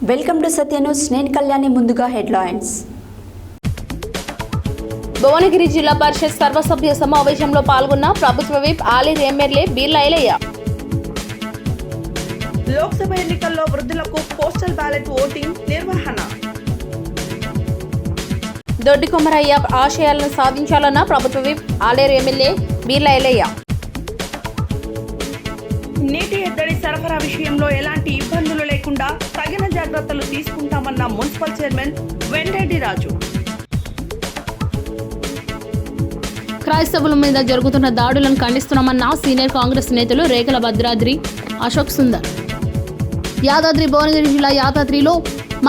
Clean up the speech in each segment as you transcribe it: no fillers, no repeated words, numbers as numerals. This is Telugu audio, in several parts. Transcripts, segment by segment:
Welcome to Satya news. నేను కళ్యాణి. ముందుగా హెడ్లైన్స్. భువనగిరి జిల్లా పరిషత్ సర్వసభ్య సమావేశంలో పాల్గొన్న ప్రభుత్వ విప్ ఆలేరు ఎమ్మెల్యే బీర్ల ఐలయ్య. లోక్సభ ఎన్నికల్లో వృద్ధులకు పోస్టల్ బ్యాలెట్ ఓటింగ్ నిర్వహణ. దొడ్డి కొమరయ్య ఆశయాలను సాధించాలన్న ప్రభుత్వ విప్ ఆలేరు ఎమ్మెల్యే బీర్ల ఐలయ్య. నీటి ఎద్దడి సరఫరా విషయంలో ఎలాంటి ఇబ్బందులు లేకుండా తగిన జాగ్రత్తలు తీసుకుంటామన్న మున్సిపల్ చైర్మన్ వెంరెడ్డి రాజు. క్రైస్తవుల మీద జరుగుతున్న దాడులను ఖండిస్తున్నామన్న సీనియర్ కాంగ్రెస్ నేతలు రేఖల భద్రాద్రి అశోక్ సుందర్. యాదాద్రి భువనగిరి జిల్లా యాదాద్రిలో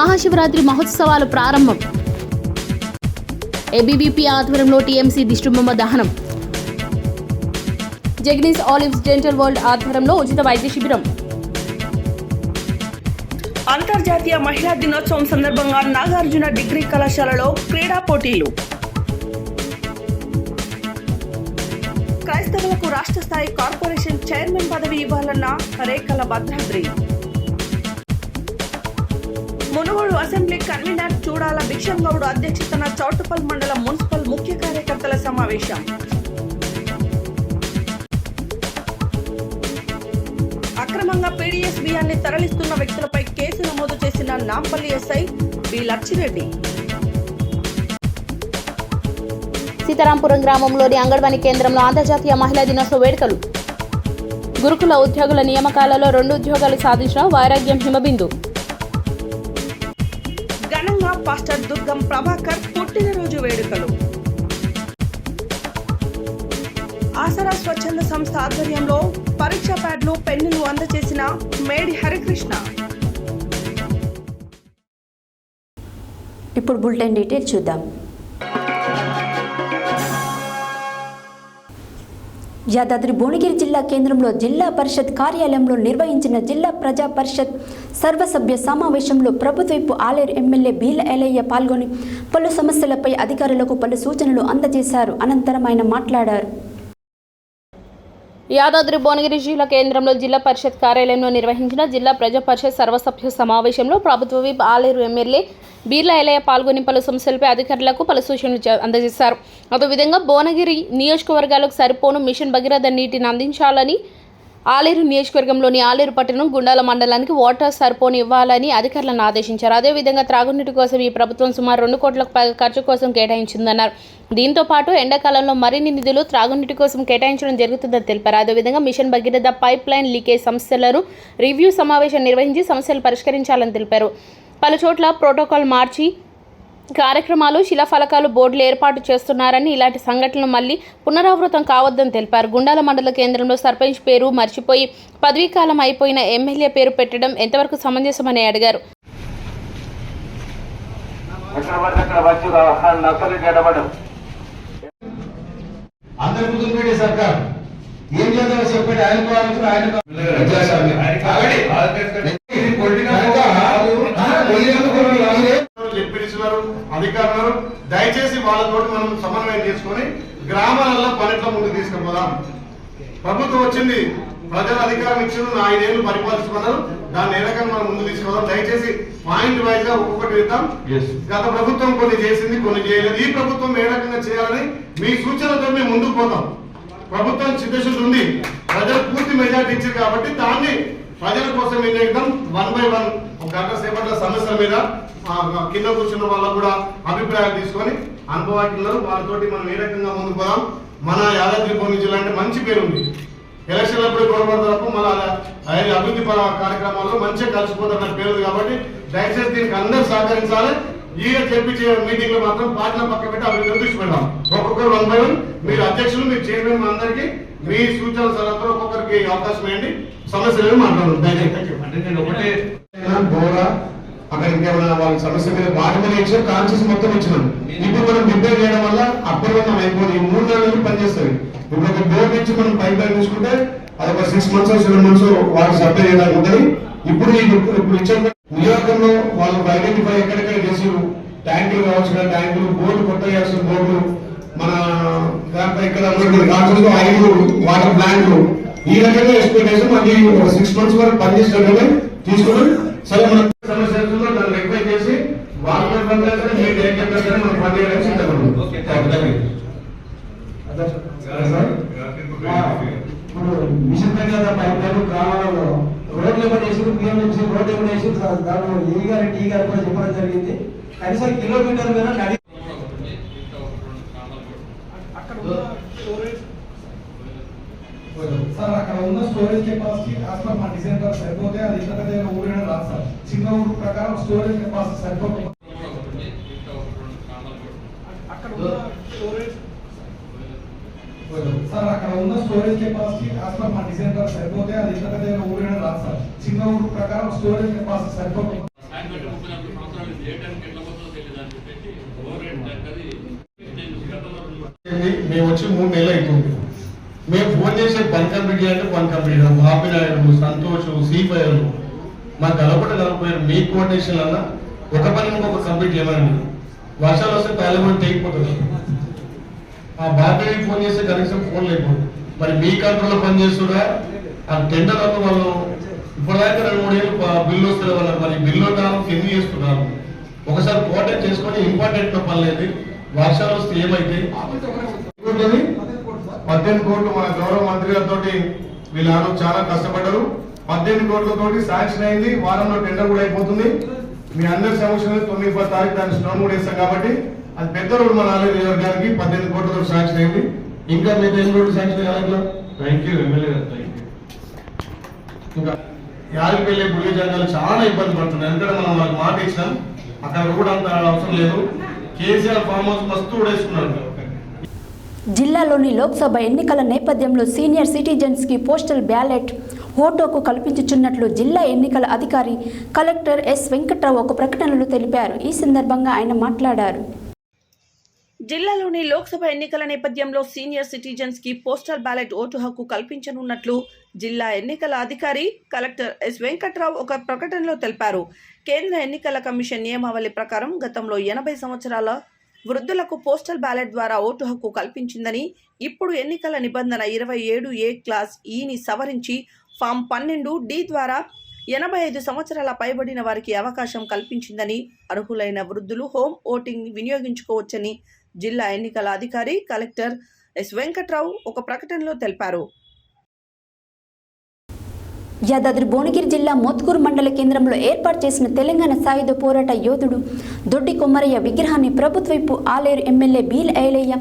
మహాశివరాత్రి మహోత్సవాలు ప్రారంభం. ఏబీవీపీ ఆధ్వర్యంలో టీఎంసీ దిష్టిబొమ్మ దహనం. జగ్నీస్ ఆలివ్స్ డెంటల్ వరల్డ్ ఆధ్వర్యంలో ఉచిత వైద్య శిబిరం. అంతర్జాతీయ మహిళా దినోత్సవం సందర్భంగా నాగార్జున డిగ్రీ కళాశాలలో క్రీడా పోటీలు. క్రైస్తవులకు రాష్ట్ర స్థాయి కార్పొరేషన్ చైర్మన్ పదవి ఇవ్వాలన్న రేఖల భద్రాద్రి. మునుగోడు అసెంబ్లీ కన్వీనర్ చూడాల భిక్షంగౌడ్ అధ్యక్షతన చౌటుపల్ మండలం మున్సిపల్ ముఖ్య కార్యకర్తల సమావేశం. అక్రమంగా పీడీఎస్ బియ్యాన్ని తరలిస్తున్న వ్యక్తులపై కేసు నమోదు చేసిన నాంపల్లి ఎస్ఐ బి లచ్చిరెడ్డి. సీతారాంపురం గ్రామంలోని అంగన్వాడీ కేంద్రంలో అంతర్జాతీయ మహిళా దినోత్సవ వేడుకలు. గురుకుల ఉద్యోగుల నియామకాలలో 2 ఉద్యోగాలు సాధించిన వైరాగ్యం హిమబిందు. ఘనంగా పాస్టర్ దుర్గం ప్రభాకర్ పుట్టినరోజు వేడుకలు. ఆసరా స్వచ్ఛంద సంస్థ ఆధ్వర్యంలో పరీక్షా ప్యాడ్లు పెన్నులు అందజేసిన మేడి హరికృష్ణ. ఇప్పుడు బులెటిన్ డీటెయిల్స్ చూద్దాం. యాదాద్రి భువనగిరి జిల్లా కేంద్రంలో జిల్లా పరిషత్ కార్యాలయంలో నిర్వహించిన జిల్లా ప్రజా పరిషత్ సర్వసభ్య సమావేశంలో ప్రభుత్వపు ఆలేరు ఎమ్మెల్యే బీర్ల ఐలయ్య పాల్గొని పలు సమస్యలపై అధికారులకు పలు సూచనలు అందజేశారు. అనంతరం ఆయన మాట్లాడారు. యాదాద్రి భువనగిరి జిల్లా కేంద్రంలో జిల్లా పరిషత్ కార్యాలయంలో నిర్వహించిన జిల్లా ప్రజా పరిషత్ సర్వసభ్య సమావేశంలో ప్రభుత్వ విప్ ఆలేరు ఎమ్మెల్యే బీర్ల ఐలయ్య పాల్గొని పలు సమస్యలపై అధికారులకు పలు సూచనలు అందజేశారు. అదేవిధంగా భువనగిరి నియోజకవర్గాలకు సరిపోను మిషన్ భగీరథ నీటిని అందించాలని, ఆలేరు నియోజకవర్గంలోని ఆలేరు పట్టణం గుండాల మండలానికి వాటర్ సరిపోను ఇవ్వాలని అధికారులను ఆదేశించారు. అదేవిధంగా త్రాగునీటి కోసం ఈ ప్రభుత్వం సుమారు 2 కోట్లకు పైగా ఖర్చు కోసం కేటాయించిందన్నారు. దీంతో పాటు ఎండాకాలంలో మరిన్ని నిధులు త్రాగునీటి కోసం కేటాయించడం జరుగుతుందని తెలిపారు. అదేవిధంగా mission Bhagiratha pipeline leakage సమస్యలను రివ్యూ సమావేశం నిర్వహించి సమస్యలు పరిష్కరించాలని తెలిపారు. పలు చోట్ల ప్రోటోకాల్ మార్చి కార్యక్రమాలు, శిలాఫలకాలు, బోర్డులు ఏర్పాటు చేస్తున్నారని, ఇలాంటి సంఘటనలు మళ్లీ పునరావృతం కావద్దని తెలిపారు. గుండాల మండల కేంద్రంలో సర్పంచ్ పేరు మర్చిపోయి పదవీకాలం అయిపోయిన ఎమ్మెల్యే పేరు పెట్టడం ఎంతవరకు సమంజసమని అడిగారు. అధికారులు దయచేసి వాళ్ళతో మనం సమన్వయం చేసుకుని గ్రామాలలో పనిట్లో ముందుకు తీసుకుపోదాం. ప్రభుత్వం వచ్చింది, ప్రజలు అధికారం ఇచ్చింది, 5 ఏళ్ళు పరిపాలిస్తున్నారు. దాన్ని ఏ రకంగా మనం ముందు తీసుకుపోదాం. దయచేసి పాయింట్ వైజ్ గా ఒక్కొక్కటి ఇద్దాం. గత ప్రభుత్వం కొన్ని చేసింది, కొన్ని చేయలేదు. ఈ ప్రభుత్వం ఏ రకంగా చేయాలని మీ సూచనలతో మేము ముందుకు పోతాం. ప్రభుత్వం చిత్తశుద్ధి ఉంది, ప్రజలు పూర్తి మెజార్టీ ఇచ్చారు కాబట్టి దాన్ని ప్రజల కోసం ఏం చేద్దాం. 1 by 1 ఒక గంట సేపట్ల సమస్యల మీద కింద కూర్చున్న వాళ్ళకు కూడా అభిప్రాయాలు తీసుకొని అనుభవాలు వాళ్ళతోటి మనం ఏ రకంగా ముందుకు పోదాం. మన యాదాద్రి భువనగిరి జిల్లా అంటే మంచి పేరు ఉంది. ఎలక్షన్లప్పుడు గొడవడతారు, మన అభివృద్ధి కార్యక్రమాల్లో మంచిగా కలిసిపోతారన్న పేరు ఉంది. కాబట్టి దయచేసి దీనికి అందరూ సహకరించాలి. ఈ చెప్పించే మీటింగ్ లో మాత్రం పార్టీల పక్క పెట్టి అభివృద్ధి దృష్టి పెడదాం. ఒక్కొక్కరు 1 by 1 మీరు అధ్యక్షులు, మీరు చైర్మన్ అందరికీ మీ సూచనల సలహాతో ఒక్కొక్కరికి అవకాశం ఇవ్వండి. సమస్యలు మాట్లాడదాం. అంటే నేను ఒకటే అక్కడ ఇంకేమైనా వాళ్ళ సమస్య మీద వాటి మీద ఇచ్చాం, కాన్షియస్ మొత్తం ఇచ్చినాం. ఇప్పుడు మనం రిపేర్ చేయడం వల్ల అప్పుడు మనం అయిపోయి 3 నెలలు పనిచేస్తుంది. ఇప్పుడు ఒక డోర్ నుంచి మనం పైప్ లైన్ చూసుకుంటే అది ఒక 6 months 7 months వాళ్ళు సప్లై చేయడానికి ఉంటుంది. ఇప్పుడు ఇచ్చే నియోజకంలో వాళ్ళు ఐడెంటిఫై ఎక్కడెక్కడ చేసి ట్యాంకులు కావాల్సిన ట్యాంకులు, బోర్డు కొత్త చేయాల్సిన బోర్డు, మన దాంట్లో ఇక్కడ 5 వాటర్ ప్లాంట్లు ఈ రకంగా ఎక్స్పెక్టేషన్ మళ్ళీ 6 months వరకు పనిచేసినట్టుగా తీసుకున్నాం. సరే మన సమస్య చెప్పట్లేదు, మీరు ఏం చెప్పారు మనం పని చేయడానికి సిద్ధపడము. ఇప్పుడు మిషన్ కదా పైపు గ్రామాలలో రోడ్లు ఇవ్వడేసి బియ్యం నుంచి రోడ్లు ఇవ్వడేసి దాని ఈ గారు టీ గారు కూడా చెప్పడం జరిగింది. కనీసం కిలోమీటర్ మీద నడి సార్ అక్కడ ఉన్న స్టోరేజ్ కెపాసిటీ అసలు మా డిజైన్ ద్వారా సరిపోతే అది ఇంత పెద్ద ఊరైనా రాదు సార్. చిన్న ఊరు ప్రకారం స్టోరేజ్ కెపాసిటీ సరిపోతుంది. అక్కడ ఉన్న స్టోరేజ్ సార్ అక్కడ ఉన్న స్టోరేజ్ కెపాసిటీ అసలు మా డిజైన్ ద్వారా సరిపోతే అది ఇంత పెద్ద ఊరైనా రాదు సార్. చిన్న ఊరు ప్రకారం స్టోరేజ్ కెపాసిటీ సరిపోతుంది. మేము వచ్చి 3 నెలలు అవుతుంది. మేము ఫోన్ చేసే పని కంప్లీట్ చేయాలంటే పని కంప్లీట్ అవ్వదు. ఆపినాయుడు, సంతోష్, సీఫైర్లు మాకు కలపపోయారు. మీ కోఆర్డినేషన్ అన్నా ఒక పని ఇంకొక కంప్లీట్ చేయమని. వర్షాలు వస్తే పార్లమెంట్ తెగిపోతుంది. ఆ బాబాయ్కి ఫోన్ చేస్తే కనీసం ఫోన్ లేకపోతే మరి మీ కంట్రోల్లో పని చేస్తున్నా ఆ టెండర్ అన్న వాళ్ళు ఇప్పటిదాకా 2-3 ఏళ్ళు బిల్లు వస్తుంది వాళ్ళకి. మరి బిల్లు కాలం ఎన్ని చేస్తున్నారు. ఒకసారి కోఆర్డినేట్ చేసుకొని ఇంపార్టెంట్ పని లేదు. వర్షాలు వస్తే ఏమైతే 18 కోట్లు మన గౌరవ మంత్రి గారితో వీళ్ళు చాలా కష్టపడ్డారు. 18 కోట్లతోటి శాంక్షన్ అయింది. వారంలో టెండర్ కూడా అయిపోతుంది. మీ అందరి సమక్షంలో 9-10 తారీఖు దాన్ని స్టోన్ కూడా వేస్తాం కాబట్టి అది పెద్ద రోడ్డు మన ఆలయ నియోజకవర్గానికి 18 కోట్లతో శాంక్షన్ అయింది. ఇంకా మీకు ఎన్ని రోడ్లు శాంక్షన్ అయ్యాలి? థ్యాంక్ యూ ఎమ్మెల్యే గారు. ఇంకా యాదగిరిపల్లి గుడి జంగాలు చాలా ఇబ్బంది పడుతున్నాయి. ఎందుకంటే మనం వాళ్ళకి మాట ఇచ్చినాం. అక్కడ కూడా అంత అవసరం లేదు. కేసీఆర్ ఫామ్ హౌస్ మస్తు ఉడేసుకున్నారు. జిల్లాలోని లోక్సభ ఎన్నికల నేపథ్యంలో సీనియర్ సిటిజన్స్కి పోస్టల్ బ్యాలెట్ ఓటుకు కల్పించుచున్నట్లు జిల్లా ఎన్నికల అధికారి కలెక్టర్ ఎస్ వెంకట్రావు ఒక ప్రకటనలో తెలిపారు. ఈ సందర్భంగా ఆయన మాట్లాడారు. జిల్లాలోని లోక్సభ ఎన్నికల నేపథ్యంలో సీనియర్ సిటిజన్స్ కి పోస్టల్ బ్యాలెట్ ఓటు హక్కు కల్పించనున్నట్లు జిల్లా ఎన్నికల అధికారి కలెక్టర్ ఎస్ వెంకట్రావు ఒక ప్రకటనలో తెలిపారు. కేంద్ర ఎన్నికల కమిషన్ నియమావళి ప్రకారం గతంలో 80 సంవత్సరాల వృద్ధులకు పోస్టల్ బ్యాలెట్ ద్వారా ఓటు హక్కు కల్పించిందని, ఇప్పుడు ఎన్నికల నిబంధన 27A క్లాస్ ఈని సవరించి ఫామ్ 12D ద్వారా 85 సంవత్సరాల పైబడిన వారికి అవకాశం కల్పించిందని, అర్హులైన వృద్ధులు హోమ్ ఓటింగ్ వినియోగించుకోవచ్చని జిల్లా ఎన్నికల అధికారి కలెక్టర్ ఎస్ వెంకట్రావు ఒక ప్రకటనలో తెలిపారు. యాదాద్రి భువనగిరి జిల్లా మోత్కూరు మండల కేంద్రంలో ఏర్పాటు చేసిన తెలంగాణ సాయుధ పోరాట యోధుడు దొడ్డి కొమరయ్య విగ్రహాన్ని ప్రభుత్వపు ఆలేరు ఎమ్మెల్యే బీల ఐలయ్య,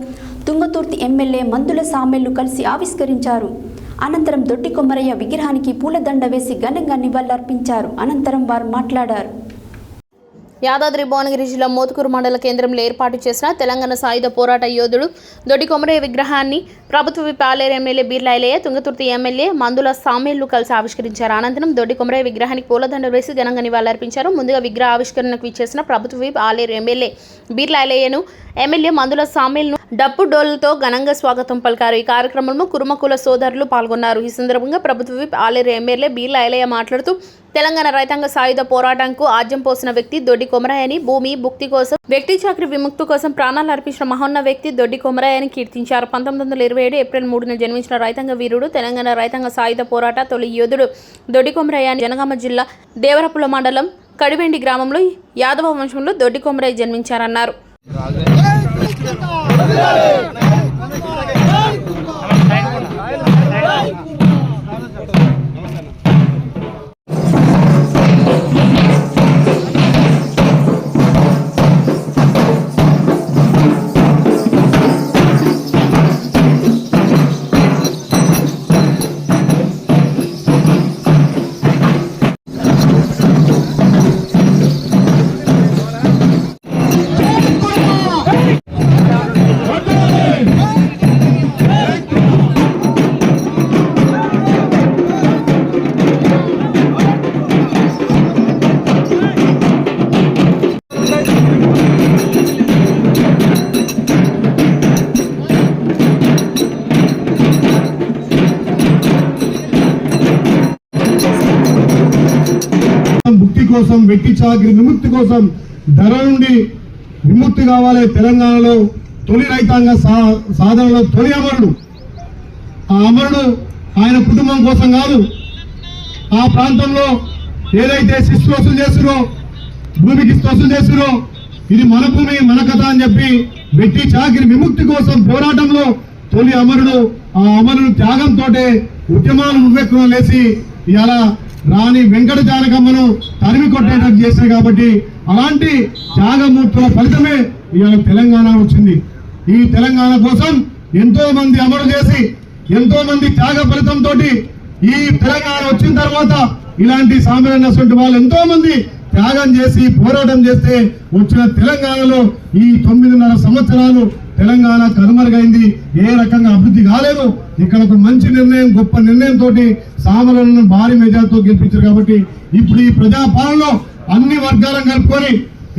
తుంగతుర్తి ఎమ్మెల్యే మందుల సామెళ్లు కలిసి ఆవిష్కరించారు. అనంతరం దొడ్డి కొమరయ్య విగ్రహానికి పూలదండ వేసి ఘనంగా నివాళులర్పించారు. అనంతరం వారు మాట్లాడారు. యాదాద్రి భువనగిరి జిల్లా మోత్కూరు మండల కేంద్రంలో ఏర్పాటు చేసిన తెలంగాణ సాయుధ పోరాట యోధుడు దొడ్డి కొమరయ్య విగ్రహాన్ని ప్రభుత్వ పాలేరు ఎమ్మెల్యే బీర్ల ఐలయ్య, తుంగతుర్తి ఎమ్మెల్యే మందుల సామెళ్లు కలిసి ఆవిష్కరించారు. అనంతరం దొడ్డి కొమరయ్య విగ్రహానికి పూలదండ వేసి ఘనంగా నివాళులర్పించారు. ముందుగా విగ్రహ ఆవిష్కరణకు ఇచ్చేసిన ప్రభుత్వ ఆలేరు ఎమ్మెల్యే బీర్ల ఐలయ్యను ఎమ్మెల్యే మందుల సామెళ్లను డప్పు డోలుతో ఘనంగా స్వాగతం పలికారు. ఈ కార్యక్రమంలో కురుమకుల సోదరులు పాల్గొన్నారు. ఈ సందర్భంగా ప్రభుత్వ ఆలేరు ఎమ్మెల్యే బీర్ల ఐలయ్య మాట్లాడుతూ తెలంగాణ రైతాంగ సాయుధ పోరాటంకు ఆజ్యం పోసిన వ్యక్తి దొడ్డి కొమరయ్యని, భూమి భుక్తి కోసం, వ్యక్తి చాకరీ విముక్తి కోసం ప్రాణాలు అర్పించిన మహోన్న వ్యక్తి దొడ్డి కొమరయ్యని కీర్తించారు. 1927 ఏప్రిల్ 3న జన్మించిన రైతాంగ వీరుడు, తెలంగాణ రైతాంగ సాయుధ పోరాట తొలి యోధుడు దొడ్డి కొమరయ్య. జనగామ జిల్లా దేవరపుల మండలం కడివెండి గ్రామంలో యాదవ వంశంలో దొడ్డి కొమరయ్య జన్మించారన్నారు. ముక్తి కోసం, వ్యక్తి చాకరీ విముక్తి కోసం, ధర నుండి విముక్తి కావాలి. తెలంగాణలో తొలి రైతాంగ సాధనలో తొలి అమరుడు. ఆ అమరుడు ఆయన కుటుంబం కోసం కాదు, ఆ ప్రాంతంలో ఏదైతే శిస్తు వసూలు చేస్తురో, భూమికి వసూలు చేస్తురో ఇది మన భూమి మన కథ అని చెప్పి వెట్టి చాకిరి విముక్తి కోసం పోరాటంలో తొలి అమరుడు, ఆ అమరుడు త్యాగంతో ఉద్యమాలు ఉవ్వెక్కున లేచి ఇలా రాణి వెంకట జానకమ్మను తరిమి కొట్టేటట్టు చేశారు. కాబట్టి అలాంటి త్యాగమూర్తుల ఫలితమే ఇవాళ తెలంగాణ వచ్చింది. ఈ తెలంగాణ కోసం ఎంతో మంది అమలు చేసి ఎంతో మంది త్యాగ ఫలితంతో ఈ తెలంగాణ వచ్చిన తర్వాత ఇలాంటి సామాన్య వాళ్ళు ఎంతో మంది త్యాగం చేసి పోరాటం చేస్తే వచ్చిన తెలంగాణలో ఈ 9.5 సంవత్సరాలు తెలంగాణ కనుమరుగైంది. ఏ రకంగా అభివృద్ధి కాలేదు. ఇక్కడ ఒక మంచి నిర్ణయం, గొప్ప నిర్ణయంతో సామాన్యులను భారీ మెజార్టీతో గెలిపించారు. కాబట్టి ఇప్పుడు ఈ ప్రజాపాలనలో అన్ని వర్గాలను కలుపుకొని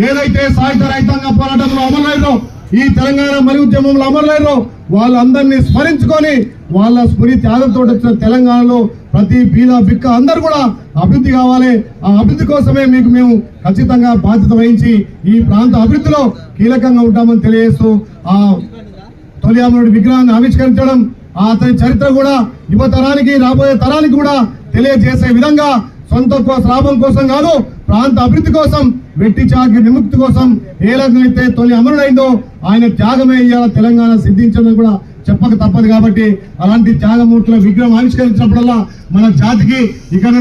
ఏదైతే సాయుధ రైతాంగ పోరాటంలో అమలైనో, ఈ తెలంగాణ మరి ఉద్యమంలో అమలైనో వాళ్ళందరినీ స్మరించుకొని వాళ్ళ స్ఫూర్తి త్యాగంతో వచ్చిన తెలంగాణలో ప్రతి బీద బిక్క అందరూ కూడా అభివృద్ధి కావాలి. ఆ అభివృద్ధి కోసమే మీకు మేము ఖచ్చితంగా బాధ్యత వహించి ఈ ప్రాంత అభివృద్ధిలో కీలకంగా ఉంటామని తెలియజేస్తూ ఆ తొలి అమరుడి విగ్రహాన్ని ఆవిష్కరించడం, అతని చరిత్ర కూడా యువతరానికి రాబోయే తరానికి కూడా తెలియజేసే విధంగా సొంత లాభం కోసం కాదు, ప్రాంత అభివృద్ధి కోసం, వెట్టి చాకిరి విముక్తి కోసం ఏ రకమైతే తొలి అమరుడైందో ఆయన త్యాగమే ఇవాళ తెలంగాణ సిద్ధించడం కూడా చెప్పక తప్పదు. కాబట్టి అలాంటి త్యాగమూర్తుల విగ్రహం ఆవిష్కరించినప్పుడల్లా మన జాతికి ఇక్కడ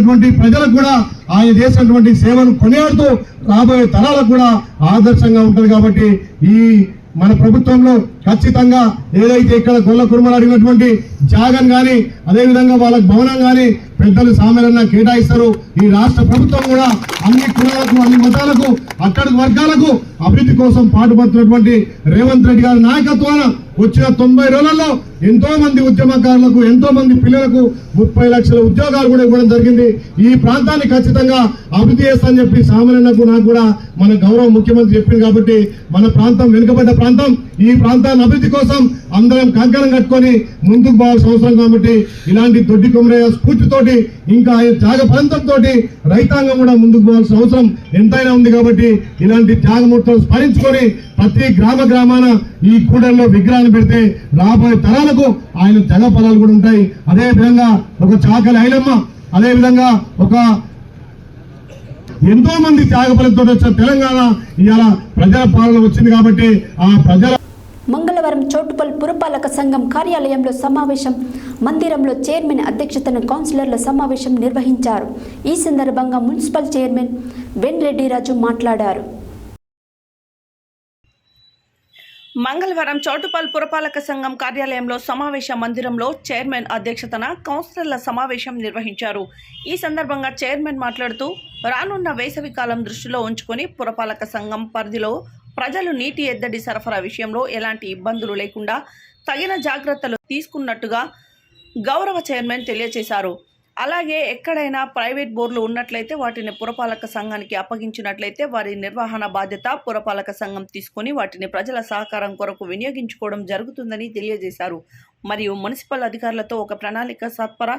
ప్రజలకు కూడా ఆయన చేసినటువంటి సేవను కొనియాడుతూ రాబోయే తరాలకు కూడా ఆదర్శంగా ఉంటుంది. కాబట్టి ఈ మన ప్రభుత్వంలో ఖచ్చితంగా ఏదైతే ఇక్కడ గొల్ల కుర్మలు అడిగినటువంటి జాగం కానీ అదేవిధంగా వాళ్ళకి భవనం కానీ పెద్దలు సామాన్యంగా కేటాయిస్తారు. ఈ రాష్ట్ర ప్రభుత్వం కూడా అన్ని కులాలకు, అన్ని మతాలకు, అక్కడి వర్గాలకు అభివృద్ధి కోసం పాటుపడుతున్నటువంటి రేవంత్ రెడ్డి గారి నాయకత్వాన వచ్చిన 90 రోజుల్లో ఎంతో మంది ఉద్యమకారులకు, ఎంతో మంది పిల్లలకు 30 లక్షల ఉద్యోగాలు కూడా ఇవ్వడం జరిగింది. ఈ ప్రాంతాన్ని ఖచ్చితంగా అభివృద్ధి చేస్తానని చెప్పి సామాన్యులకు నాకు కూడా మన గౌరవ ముఖ్యమంత్రి చెప్పింది. కాబట్టి మన ప్రాంతం వెనుకబడ్డ ప్రాంతం, ఈ ప్రాంతాన్ని అభివృద్ధి కోసం అందరం కంకణం కట్టుకొని ముందుకు పోవాల్సిన అవసరం. కాబట్టి ఇలాంటి దొడ్డి కొమరయ్య స్ఫూర్తితోటి ఇంకా త్యాగ ఫలితంతో రైతాంగం కూడా ముందుకు పోవాల్సిన అవసరం ఎంతైనా ఉంది. కాబట్టి ఇలాంటి త్యాగమూర్తులను స్మరించుకొని ప్రతి గ్రామాన ఈ కూడల్లో విగ్రహాన్ని పెడితే రాబోయే తరాలకు ఆయన త్యాగ ఫలాలు కూడా ఉంటాయి. అదే విధంగా ఒక చాకలి ఐలమ్మ, అదే విధంగా ఒక ఎంతో మంది త్యాగ ఫలితంతో వచ్చిన తెలంగాణ ఇవాళ ప్రజల పాలన వచ్చింది. కాబట్టి ఆ ప్రజల మంగళవారం చోటుపల్ పురపాలక సంఘం కార్యాలయంలో సమావేశం మందిరంలో చైర్మన్ అధ్యక్షతన కౌన్సిలర్ల సమావేశం నిర్వహించారు. ఈ సందర్భంగా మున్సిపల్ చైర్మన్ వెన్రెడ్డిరాజు మాట్లాడారు. మంగళవారం చౌటుపల్ పురపాలక సంఘం కార్యాలయంలో సమావేశ మందిరంలో చైర్మన్ అధ్యక్షతన కౌన్సిలర్ల సమావేశం నిర్వహించారు. ఈ సందర్భంగా చైర్మన్ మాట్లాడుతూ రానున్న వేసవి కాలం దృష్టిలో ఉంచుకొని పురపాలక సంఘం పరిధిలో ప్రజలు నీటి ఎద్దడి సరఫరా విషయంలో ఎలాంటి ఇబ్బందులు లేకుండా తగిన జాగ్రత్తలు తీసుకున్నట్టుగా గౌరవ చైర్మన్ తెలియజేశారు. అలాగే ఎక్కడైనా ప్రైవేట్ బోర్లు ఉన్నట్లయితే వాటిని పురపాలక సంఘానికి అప్పగించినట్లయితే వారి నిర్వహణ బాధ్యత పురపాలక సంఘం తీసుకొని వాటిని ప్రజల సహకారం కొరకు వినియోగించుకోవడం జరుగుతుందని తెలియజేశారు. మరియు మున్సిపల్ అధికారులతో ఒక ప్రణాళిక సత్వర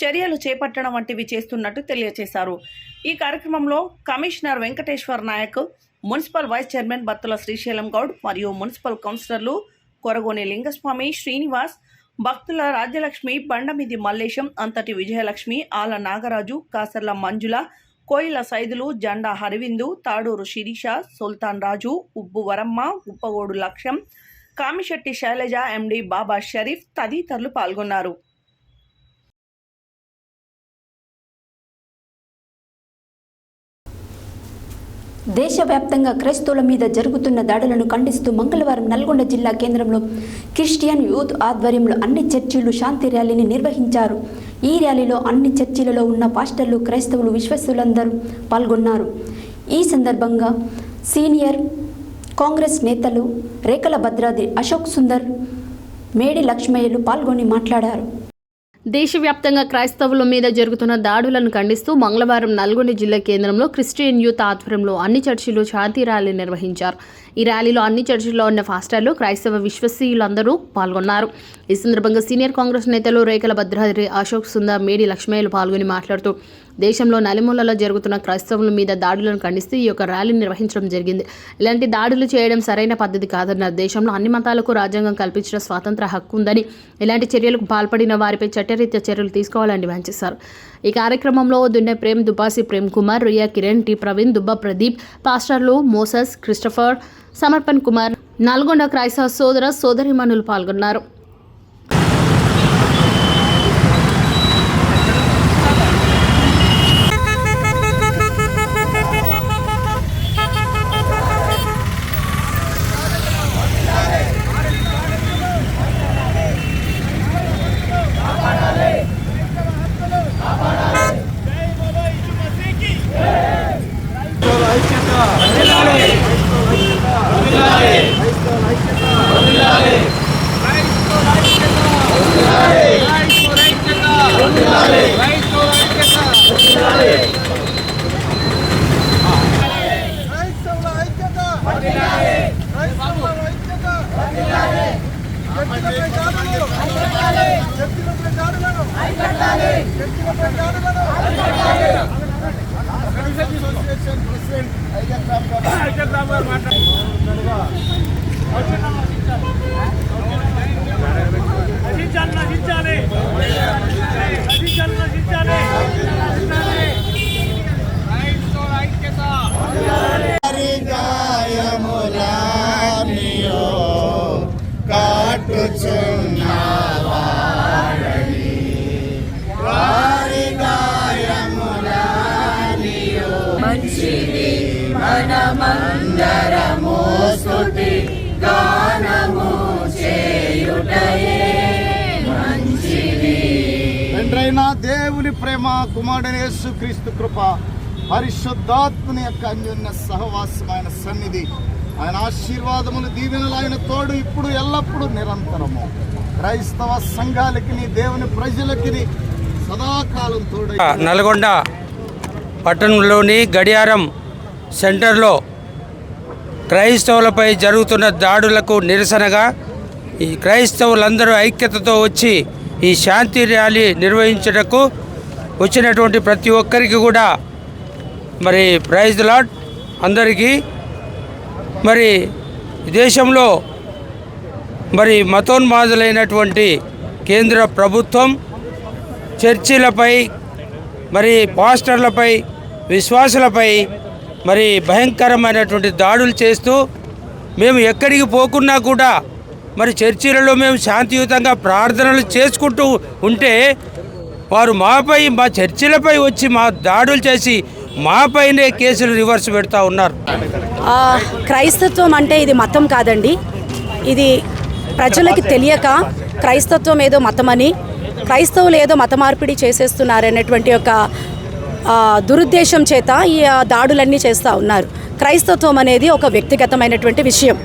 చర్యలు చేపట్టడం వంటివి చేస్తున్నట్టు తెలియజేశారు. ఈ కార్యక్రమంలో commissioner Venkateshwar Nayak, municipal vice chairman Battula Srisailam Goud మరియు మున్సిపల్ కౌన్సిలర్లు కొరగోని లింగస్వామి, శ్రీనివాస్, భక్తుల రాజ్యలక్ష్మి, బండమిది మల్లేశం, అంతటి విజయలక్ష్మి, ఆల నాగరాజు, కాసర్ల మంజుల, కోయిల సైదులు, జెండా హరివిందు, తాడూరు శిరీష, సుల్తాన్ రాజు, ఉబ్బు వరమ్మ, ఉప్పగోడు లక్ష్యం, కామిశెట్టి శైలజ, ఎండి బాబా షరీఫ్ తదితరులు పాల్గొన్నారు. దేశవ్యాప్తంగా క్రైస్తవుల మీద జరుగుతున్న దాడులను ఖండిస్తూ మంగళవారం నల్గొండ జిల్లా కేంద్రంలో క్రిస్టియన్ యూత్ ఆధ్వర్యంలో అన్ని చర్చిలు శాంతి ర్యాలీని నిర్వహించారు. ఈ ర్యాలీలో అన్ని చర్చిలలో ఉన్న పాస్టర్లు, క్రైస్తవులు, విశ్వాసులందరూ పాల్గొన్నారు. ఈ సందర్భంగా సీనియర్ కాంగ్రెస్ నేతలు రేకల భద్రాద్రి, అశోక్ సుందర్, మేడి లక్ష్మయ్యలు పాల్గొని మాట్లాడారు. దేశవ్యాప్తంగా క్రైస్తవుల మీద జరుగుతున్న దాడులను ఖండిస్తూ మంగళవారం నల్గొండ జిల్లా కేంద్రంలో క్రిస్టియన్ యూత్ ఆధ్వర్యంలో అన్ని చర్చిలు శాంతి ర్యాలీ నిర్వహించారు. ఈ ర్యాలీలో అన్ని చర్చిల్లో ఉన్న పాస్టర్లు, క్రైస్తవ విశ్వాసీయులందరూ పాల్గొన్నారు. ఈ సందర్భంగా సీనియర్ కాంగ్రెస్ నేతలు రేకల భద్రాద్రి, అశోక్ సుందర్, మేడి లక్ష్మయ్యలు పాల్గొని మాట్లాడుతూ దేశంలో నలుమూలలో జరుగుతున్న క్రైస్తవుల మీద దాడులను ఖండిస్తూ ఈ యొక్క ర్యాలీని నిర్వహించడం జరిగింది. ఇలాంటి దాడులు చేయడం సరైన పద్ధతి కాదన్నారు. దేశంలో అన్ని మతాలకు రాజ్యాంగం కల్పించిన స్వాతంత్ర హక్కు ఉందని, ఇలాంటి చర్యలకు పాల్పడిన వారిపై చట్టరీత్యా చర్యలు తీసుకోవాలని డిమాండ్ చేశారు. ఈ కార్యక్రమంలో దున్నె ప్రేమ్, దుబాసి ప్రేమ్ కుమార్, రియా కిరణ్, టి ప్రవీణ్, దుబ్బ ప్రదీప్, పాస్టర్లు మోసస్, క్రిస్టఫర్, సమర్పణ్ కుమార్, నల్గొండ క్రైస్తవ సోదర సోదరీమణులు పాల్గొన్నారు. తండ్రైన దేవుని ప్రేమ, కుమారుడైన యేసుక్రీస్తు కృప, పరిశుద్ధాత్మని యొక్క అన్యోన్య సహవాసమైన సన్నిధి, ఆయన ఆశీర్వాదములు, దీవెనలు ఆయన తోడు ఇప్పుడు ఎల్లప్పుడూ నిరంతరము క్రైస్తవ సంఘాలకి, దేవుని ప్రజలకి సదాకాలం తోడు. నల్గొండ పట్టణంలోని గడియారం సెంటర్లో క్రైస్తవులపై జరుగుతున్న దాడులకు నిరసనగా ఈ క్రైస్తవులందరూ ఐక్యతతో వచ్చి ఈ శాంతి ర్యాలీ నిర్వహించటకు వచ్చినటువంటి ప్రతి ఒక్కరికి కూడా మరి ప్రైజ్ ది లార్డ్ అందరికీ. మరి దేశంలో మరి మతోన్మాదులైనటువంటి కేంద్ర ప్రభుత్వం చర్చిలపై, మరి పాస్టర్లపై, విశ్వాసులపై మరి భయంకరమైనటువంటి దాడులు చేస్తూ, మేము ఎక్కడికి పోకున్నా కూడా మరి చర్చిలలో మేము శాంతియుతంగా ప్రార్థనలు చేసుకుంటూ ఉంటే వారు మాపై, మా చర్చిలపై వచ్చి మా దాడులు చేసి మాపైనే కేసులు రివర్స్ పెడతా ఉన్నారు. క్రైస్తత్వం అంటే ఇది మతం కాదండి. ఇది ప్రజలకి తెలియక క్రైస్తత్వం ఏదో మతమని, క్రైస్తవులు ఏదో మత మార్పిడి చేసేస్తున్నారనేటువంటి ఒక దురుద్దేశం చేత ఈ దాడులన్నీ చేస్తూ ఉన్నారు. క్రైస్తత్వం అనేది ఒక వ్యక్తిగతమైనటువంటి విషయం.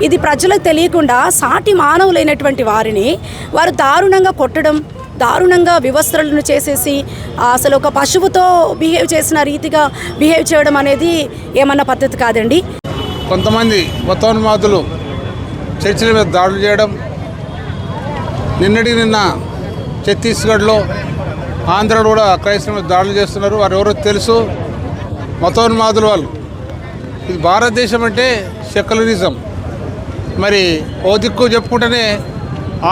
ఇది ప్రజలకు తెలియకుండా సాటి మానవులైనటువంటి వారిని వారు దారుణంగా కొట్టడం, దారుణంగా వివస్త్రలను చేసేసి అసలు ఒక పశువుతో బిహేవ్ చేసిన రీతిగా బిహేవ్ చేయడం అనేది ఏమన్నా పద్ధతి కాదండి. కొంతమంది మతోన్మాదులు చర్చిల మీద దాడులు చేయడం, నిన్న ఛత్తీస్గఢ్లో, ఆంధ్రలో కూడా క్రైస్తవుల మీద దాడులు చేస్తున్నారు. వారు ఎవరో తెలుసు, మతోన్మాదులు వాళ్ళు. ఇది భారతదేశం అంటే సెక్యులరిజం. మరి ఓ దిక్కు చెప్పుకుంటేనే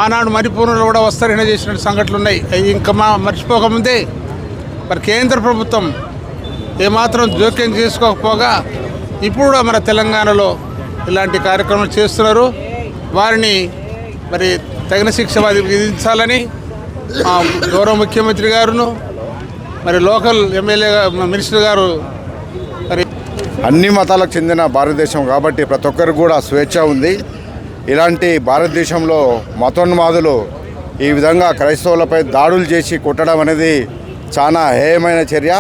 ఆనాడు మణిపూర్లో కూడా వస్త్రహీన చేసిన సంఘటనలు ఉన్నాయి. అవి ఇంకా మర్చిపోకముందే మరి కేంద్ర ప్రభుత్వం ఏమాత్రం జోక్యం చేసుకోకపోగా ఇప్పుడు కూడా మన తెలంగాణలో ఇలాంటి కార్యక్రమాలు చేస్తున్నారు. వారిని మరి తగిన శిక్ష విధించాలని గౌరవ ముఖ్యమంత్రి గారును, మరి లోకల్ ఎమ్మెల్యే మినిస్టర్ గారు, మరి అన్ని మతాలకు చెందిన భారతదేశం కాబట్టి ప్రతి ఒక్కరికి కూడా స్వేచ్ఛ ఉంది. ఇలాంటి భారతదేశంలో మతోన్మాదులు ఈ విధంగా క్రైస్తవులపై దాడులు చేసి కొట్టడం అనేది చాలా హేయమైన చర్య.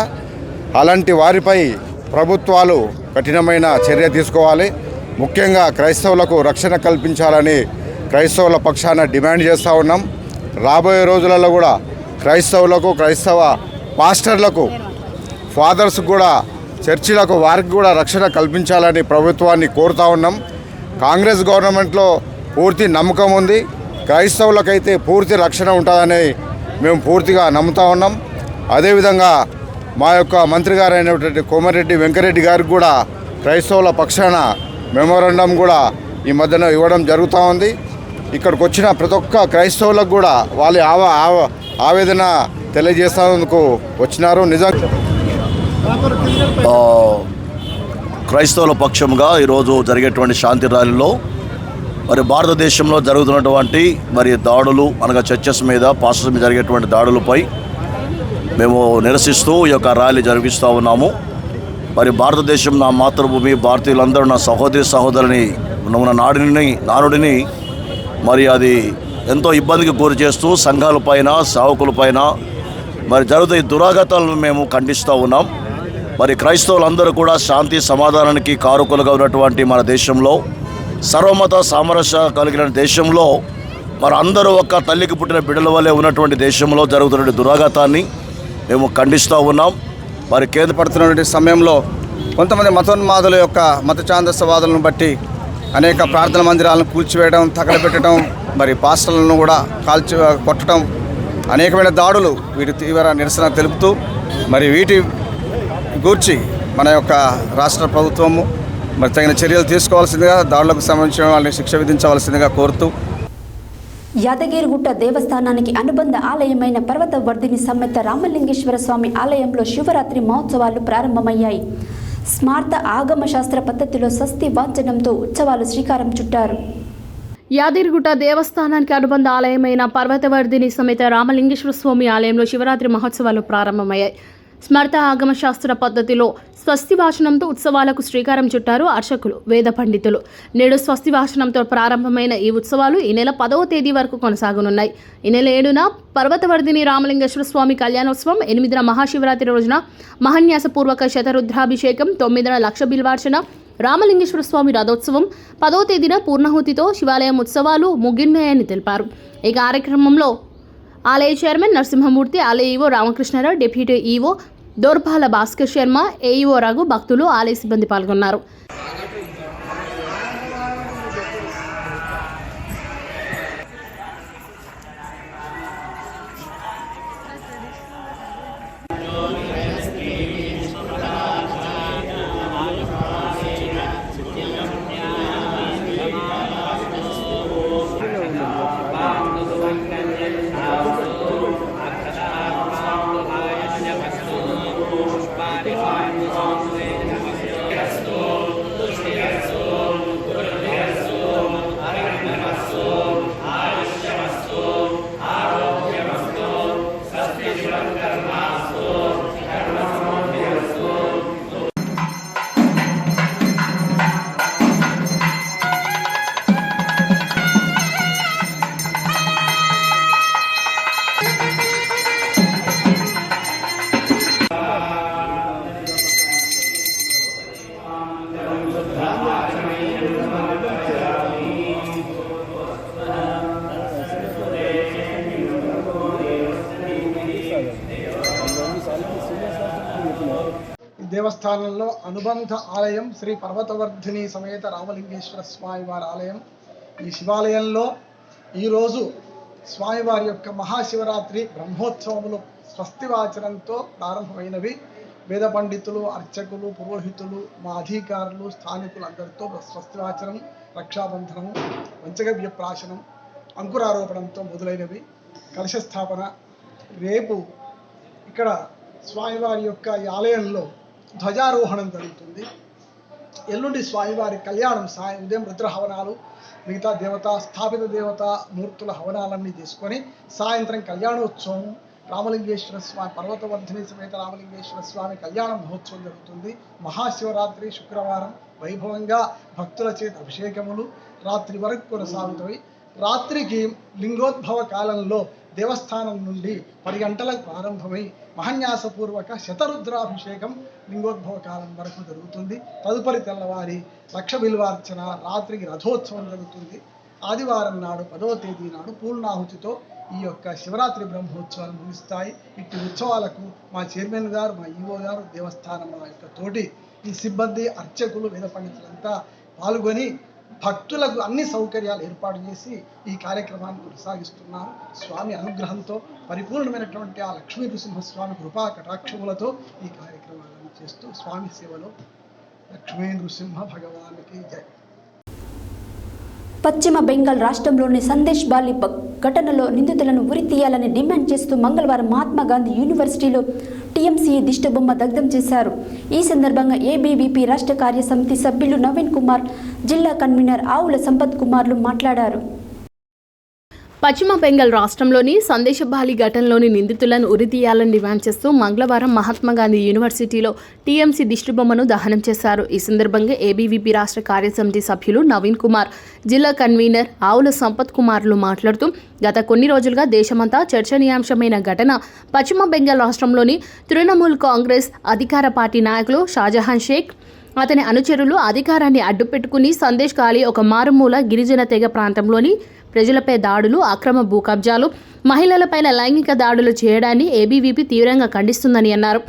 అలాంటి వారిపై ప్రభుత్వాలు కఠినమైన చర్య తీసుకోవాలి. ముఖ్యంగా క్రైస్తవులకు రక్షణ కల్పించాలని క్రైస్తవుల పక్షాన డిమాండ్ చేస్తూ ఉన్నాం. రాబోయే రోజులలో కూడా క్రైస్తవులకు, క్రైస్తవ పాస్టర్లకు, ఫాదర్స్ కూడా, చర్చిలకు, వారికి కూడా రక్షణ కల్పించాలని ప్రభుత్వాన్ని కోరుతూ ఉన్నాం. కాంగ్రెస్ గవర్నమెంట్లో పూర్తి నమ్మకం ఉంది. క్రైస్తవులకైతే పూర్తి రక్షణ ఉంటుందని మేము పూర్తిగా నమ్ముతూ ఉన్నాం. అదేవిధంగా మా యొక్క మంత్రి గారు అయినటువంటి కోమరెడ్డి వెంకరెడ్డి గారికి కూడా క్రైస్తవుల పక్షాన మెమోరాండం కూడా ఈ మధ్యన ఇవ్వడం జరుగుతూ ఉంది. ఇక్కడికి వచ్చిన ప్రతి ఒక్క క్రైస్తవులకు కూడా వాళ్ళ ఆవేదన తెలియజేసేందుకు వచ్చినారు. నిజంగా క్రైస్తవుల పక్షంగా ఈరోజు జరిగేటువంటి శాంతి ర్యాలీలో మరి భారతదేశంలో జరుగుతున్నటువంటి మరి దాడులు అనగా చర్చెస్ మీద పాస్టర్స్ మీద జరిగేటువంటి దాడులపై మేము నిరసిస్తూ ఈ యొక్క ర్యాలీ జరిగిస్తూ ఉన్నాము. మరి భారతదేశం నా మాతృభూమి, భారతీయులందరూ నా సహోదరి సహోదరుని ఉన్న నానుడిని మరి అది ఎంతో ఇబ్బందికి గురి చేస్తూ సంఘాలపైన సేవకులపైన మరి జరుగుతున్న దురాఘాతాలను మేము ఖండిస్తూ ఉన్నాం. మరి క్రైస్తవులందరూ కూడా శాంతి సమాధానానికి కారకులుగా ఉన్నటువంటి మన దేశంలో, సర్వమత సామరస్య కలిగిన దేశంలో, మరి అందరూ ఒక్క తల్లికి పుట్టిన బిడ్డల వల్లే ఉన్నటువంటి దేశంలో జరుగుతున్న దురాఘాతాన్ని మేము ఖండిస్తూ ఉన్నాం. మరి కేంద్ర పడుతున్నటువంటి సమయంలో కొంతమంది మతోన్మాదుల యొక్క మత ఛాందసవాదులను బట్టి అనేక ప్రార్థన మందిరాలను కూల్చివేయడం, తగలబెట్టడం, మరి పాస్టర్లను కూడా కొట్టడం, అనేకమైన దాడులు వీటి తీవ్ర నిరసన తెలుపుతూ మరి వీటి గూర్చి మన యొక్క రాష్ట్ర ప్రభుత్వము మరి తగిన చర్యలు తీసుకోవాల్సిందిగా, దాడులకు సంబంధించిన వాళ్ళని శిక్ష విధించవలసిందిగా కోరుతూ యాదగిరిగుట్ట దేవస్థానానికి అనుబంధ ఆలయమైన పర్వతవర్ధిని సమేత రామలింగేశ్వర స్వామి ఆలయంలో శివరాత్రి మహోత్సవాలు ప్రారంభమయ్యాయి. స్మార్త ఆగమ శాస్త్ర పద్ధతిలో స్వస్తి వాచనంతో ఉత్సవాలు శ్రీకారం చుట్టారు. యాదగిరిగుట్ట దేవస్థానానికి అనుబంధ ఆలయమైన పర్వతవర్ధిని సమేత రామలింగేశ్వర స్వామి ఆలయంలో శివరాత్రి మహోత్సవాలు ప్రారంభమయ్యాయి. స్మర్త ఆగమ శాస్త్ర పద్ధతిలో స్వస్తి వాచనంతో ఉత్సవాలకు శ్రీకారం చుట్టారు అర్చకులు, వేద పండితులు. నేడు స్వస్తి వాచనంతో ప్రారంభమైన ఈ ఉత్సవాలు ఈ నెల 10వ తేదీ వరకు కొనసాగనున్నాయి. ఈ నెల 7న పర్వతవర్ధిని రామలింగేశ్వర స్వామి కళ్యాణోత్సవం, 8న మహాశివరాత్రి రోజున మహాన్యాసపూర్వక శతరుద్రాభిషేకం, 9న లక్ష బిల్వార్చన, రామలింగేశ్వర స్వామి రథోత్సవం, 10వ తేదీన పూర్ణాహుతితో శివాలయం ఉత్సవాలు ముగిన్నాయని తెలిపారు. ఈ కార్యక్రమంలో ఆలయ చైర్మన్ నరసింహమూర్తి, ఆలయ EO Ramakrishna Rao, deputy EO Dorbala Bhaskar Sharma, AEO Raghu, భక్తులు, ఆలయ సిబ్బంది పాల్గొన్నారు. దేవస్థానంలో అనుబంధ ఆలయం శ్రీ పర్వతవర్ధిని సమేత రామలింగేశ్వర స్వామి వారి ఆలయం. ఈ శివాలయంలో ఈరోజు స్వామివారి యొక్క మహాశివరాత్రి బ్రహ్మోత్సవములు స్వస్తివాచనంతో ప్రారంభమైనవి. వేద పండితులు, అర్చకులు, పురోహితులు, మా అధికారులు, స్థానికులు అందరితో స్వస్తివాచనం, రక్షాబంధనము, వంచగవ్య ప్రాశనం, అంకురారోపణంతో మొదలైనవి. కలశస్థాపన రేపు ఇక్కడ స్వామివారి యొక్క ఈ ఆలయంలో ధ్వజారోహణం జరుగుతుంది. ఎల్లుండి స్వామివారి కళ్యాణం ఉదయం రుద్ర హవనాలు, మిగతా దేవతా స్థాపిత దేవతా మూర్తుల హవనాలన్నీ తీసుకొని సాయంత్రం కళ్యాణోత్సవం, రామలింగేశ్వర స్వామి పర్వతవర్ధిని సమేత రామలింగేశ్వర స్వామి కళ్యాణ మహోత్సవం జరుగుతుంది. మహాశివరాత్రి శుక్రవారం వైభవంగా భక్తుల చేత అభిషేకములు రాత్రి వరకు కొనసాగుతాయి. రాత్రికి లింగోద్భవ కాలంలో దేవస్థానం నుండి 10 గంటలకు ప్రారంభమై మహాన్యాసపూర్వక శతరుద్రాభిషేకం లింగోద్భవ కాలం వరకు జరుగుతుంది. తదుపరి తెల్లవారి లక్ష బిల్వార్చన, రాత్రికి రథోత్సవం జరుగుతుంది. ఆదివారం నాడు 10వ తేదీ నాడు పూర్ణాహుతితో ఈ యొక్క శివరాత్రి బ్రహ్మోత్సవాలు ముగిస్తాయి. ఇట్టి ఉత్సవాలకు మా చైర్మన్ గారు, మా ఈవో గారు, దేవస్థానం యొక్క తోటి ఈ సిబ్బంది, అర్చకులు, వేద పండితులంతా పాల్గొని భక్తులకు అన్ని సౌకర్యాలు ఏర్పాటు చేసి ఈ కార్యక్రమాన్ని కొనసాగిస్తున్నారు. స్వామి అనుగ్రహంతో పరిపూర్ణమైనటువంటి ఆ లక్ష్మీ నృసింహస్వామి కృపా కటాక్షములతో ఈ కార్యక్రమాలను చేస్తూ స్వామి సేవలో లక్ష్మీ నృసింహ భగవానికి జై. పశ్చిమ బెంగాల్ రాష్ట్రంలోని సందేశ్ బాలి ఘటనలో నిందితులను ఉరి తీయాలని డిమాండ్ చేస్తూ మంగళవారం మహాత్మా గాంధీ యూనివర్సిటీలో టీఎంసీ దిష్టిబొమ్మ దగ్ధం చేశారు. ఈ సందర్భంగా ఏబీవీపీ రాష్ట్ర కార్యసమితి సభ్యులు నవీన్ కుమార్, జిల్లా కన్వీనర్ ఆవుల సంపత్ కుమార్లు మాట్లాడారు. పశ్చిమ బెంగాల్ రాష్ట్రంలోని సందేశబాలి ఘటనలోని నిందితులను ఉరితీయాలని డిమాండ్ చేస్తూ మంగళవారం మహాత్మా గాంధీ యూనివర్సిటీలో టీఎంసీ దిష్టిబొమ్మను దహనం చేశారు. ఈ సందర్భంగా ఏబీవీపీ రాష్ట్ర కార్యసమితి సభ్యులు నవీన్ కుమార్, జిల్లా కన్వీనర్ ఆవుల సంపత్ కుమార్లు మాట్లాడుతూ గత కొన్ని రోజులుగా దేశమంతా చర్చనీయాంశమైన ఘటన పశ్చిమ బెంగాల్ రాష్ట్రంలోని తృణమూల్ కాంగ్రెస్ అధికార పార్టీ నాయకులు షాజహాన్ షేక్, అతని అనుచరులు అధికారాన్ని అడ్డుపెట్టుకుని సందేశ్ ఖాళీ ఒక మారుమూల గిరిజన తెగ ప్రాంతంలోని ప్రజలపై దాడులు, అక్రమ భూ కబ్జాలు, మహిళలపైన లైంగిక దాడులు చేయడాన్ని ఏబీవీపీ తీవ్రంగా ఖండిస్తుందని అన్నారు.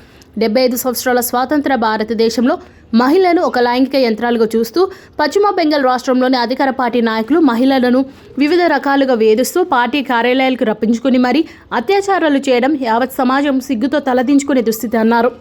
75 సంవత్సరాల స్వాతంత్ర భారతదేశంలో మహిళలను ఒక లైంగిక యంత్రాలుగా చూస్తూ పశ్చిమ బెంగాల్ రాష్ట్రంలోని అధికార పార్టీ నాయకులు మహిళలను వివిధ రకాలుగా వేధిస్తూ పార్టీ కార్యాలయాలకు రప్పించుకుని మరీ అత్యాచారాలు చేయడం యావత్ సమాజం సిగ్గుతో తలదించుకునే దుస్థితి అన్నారు.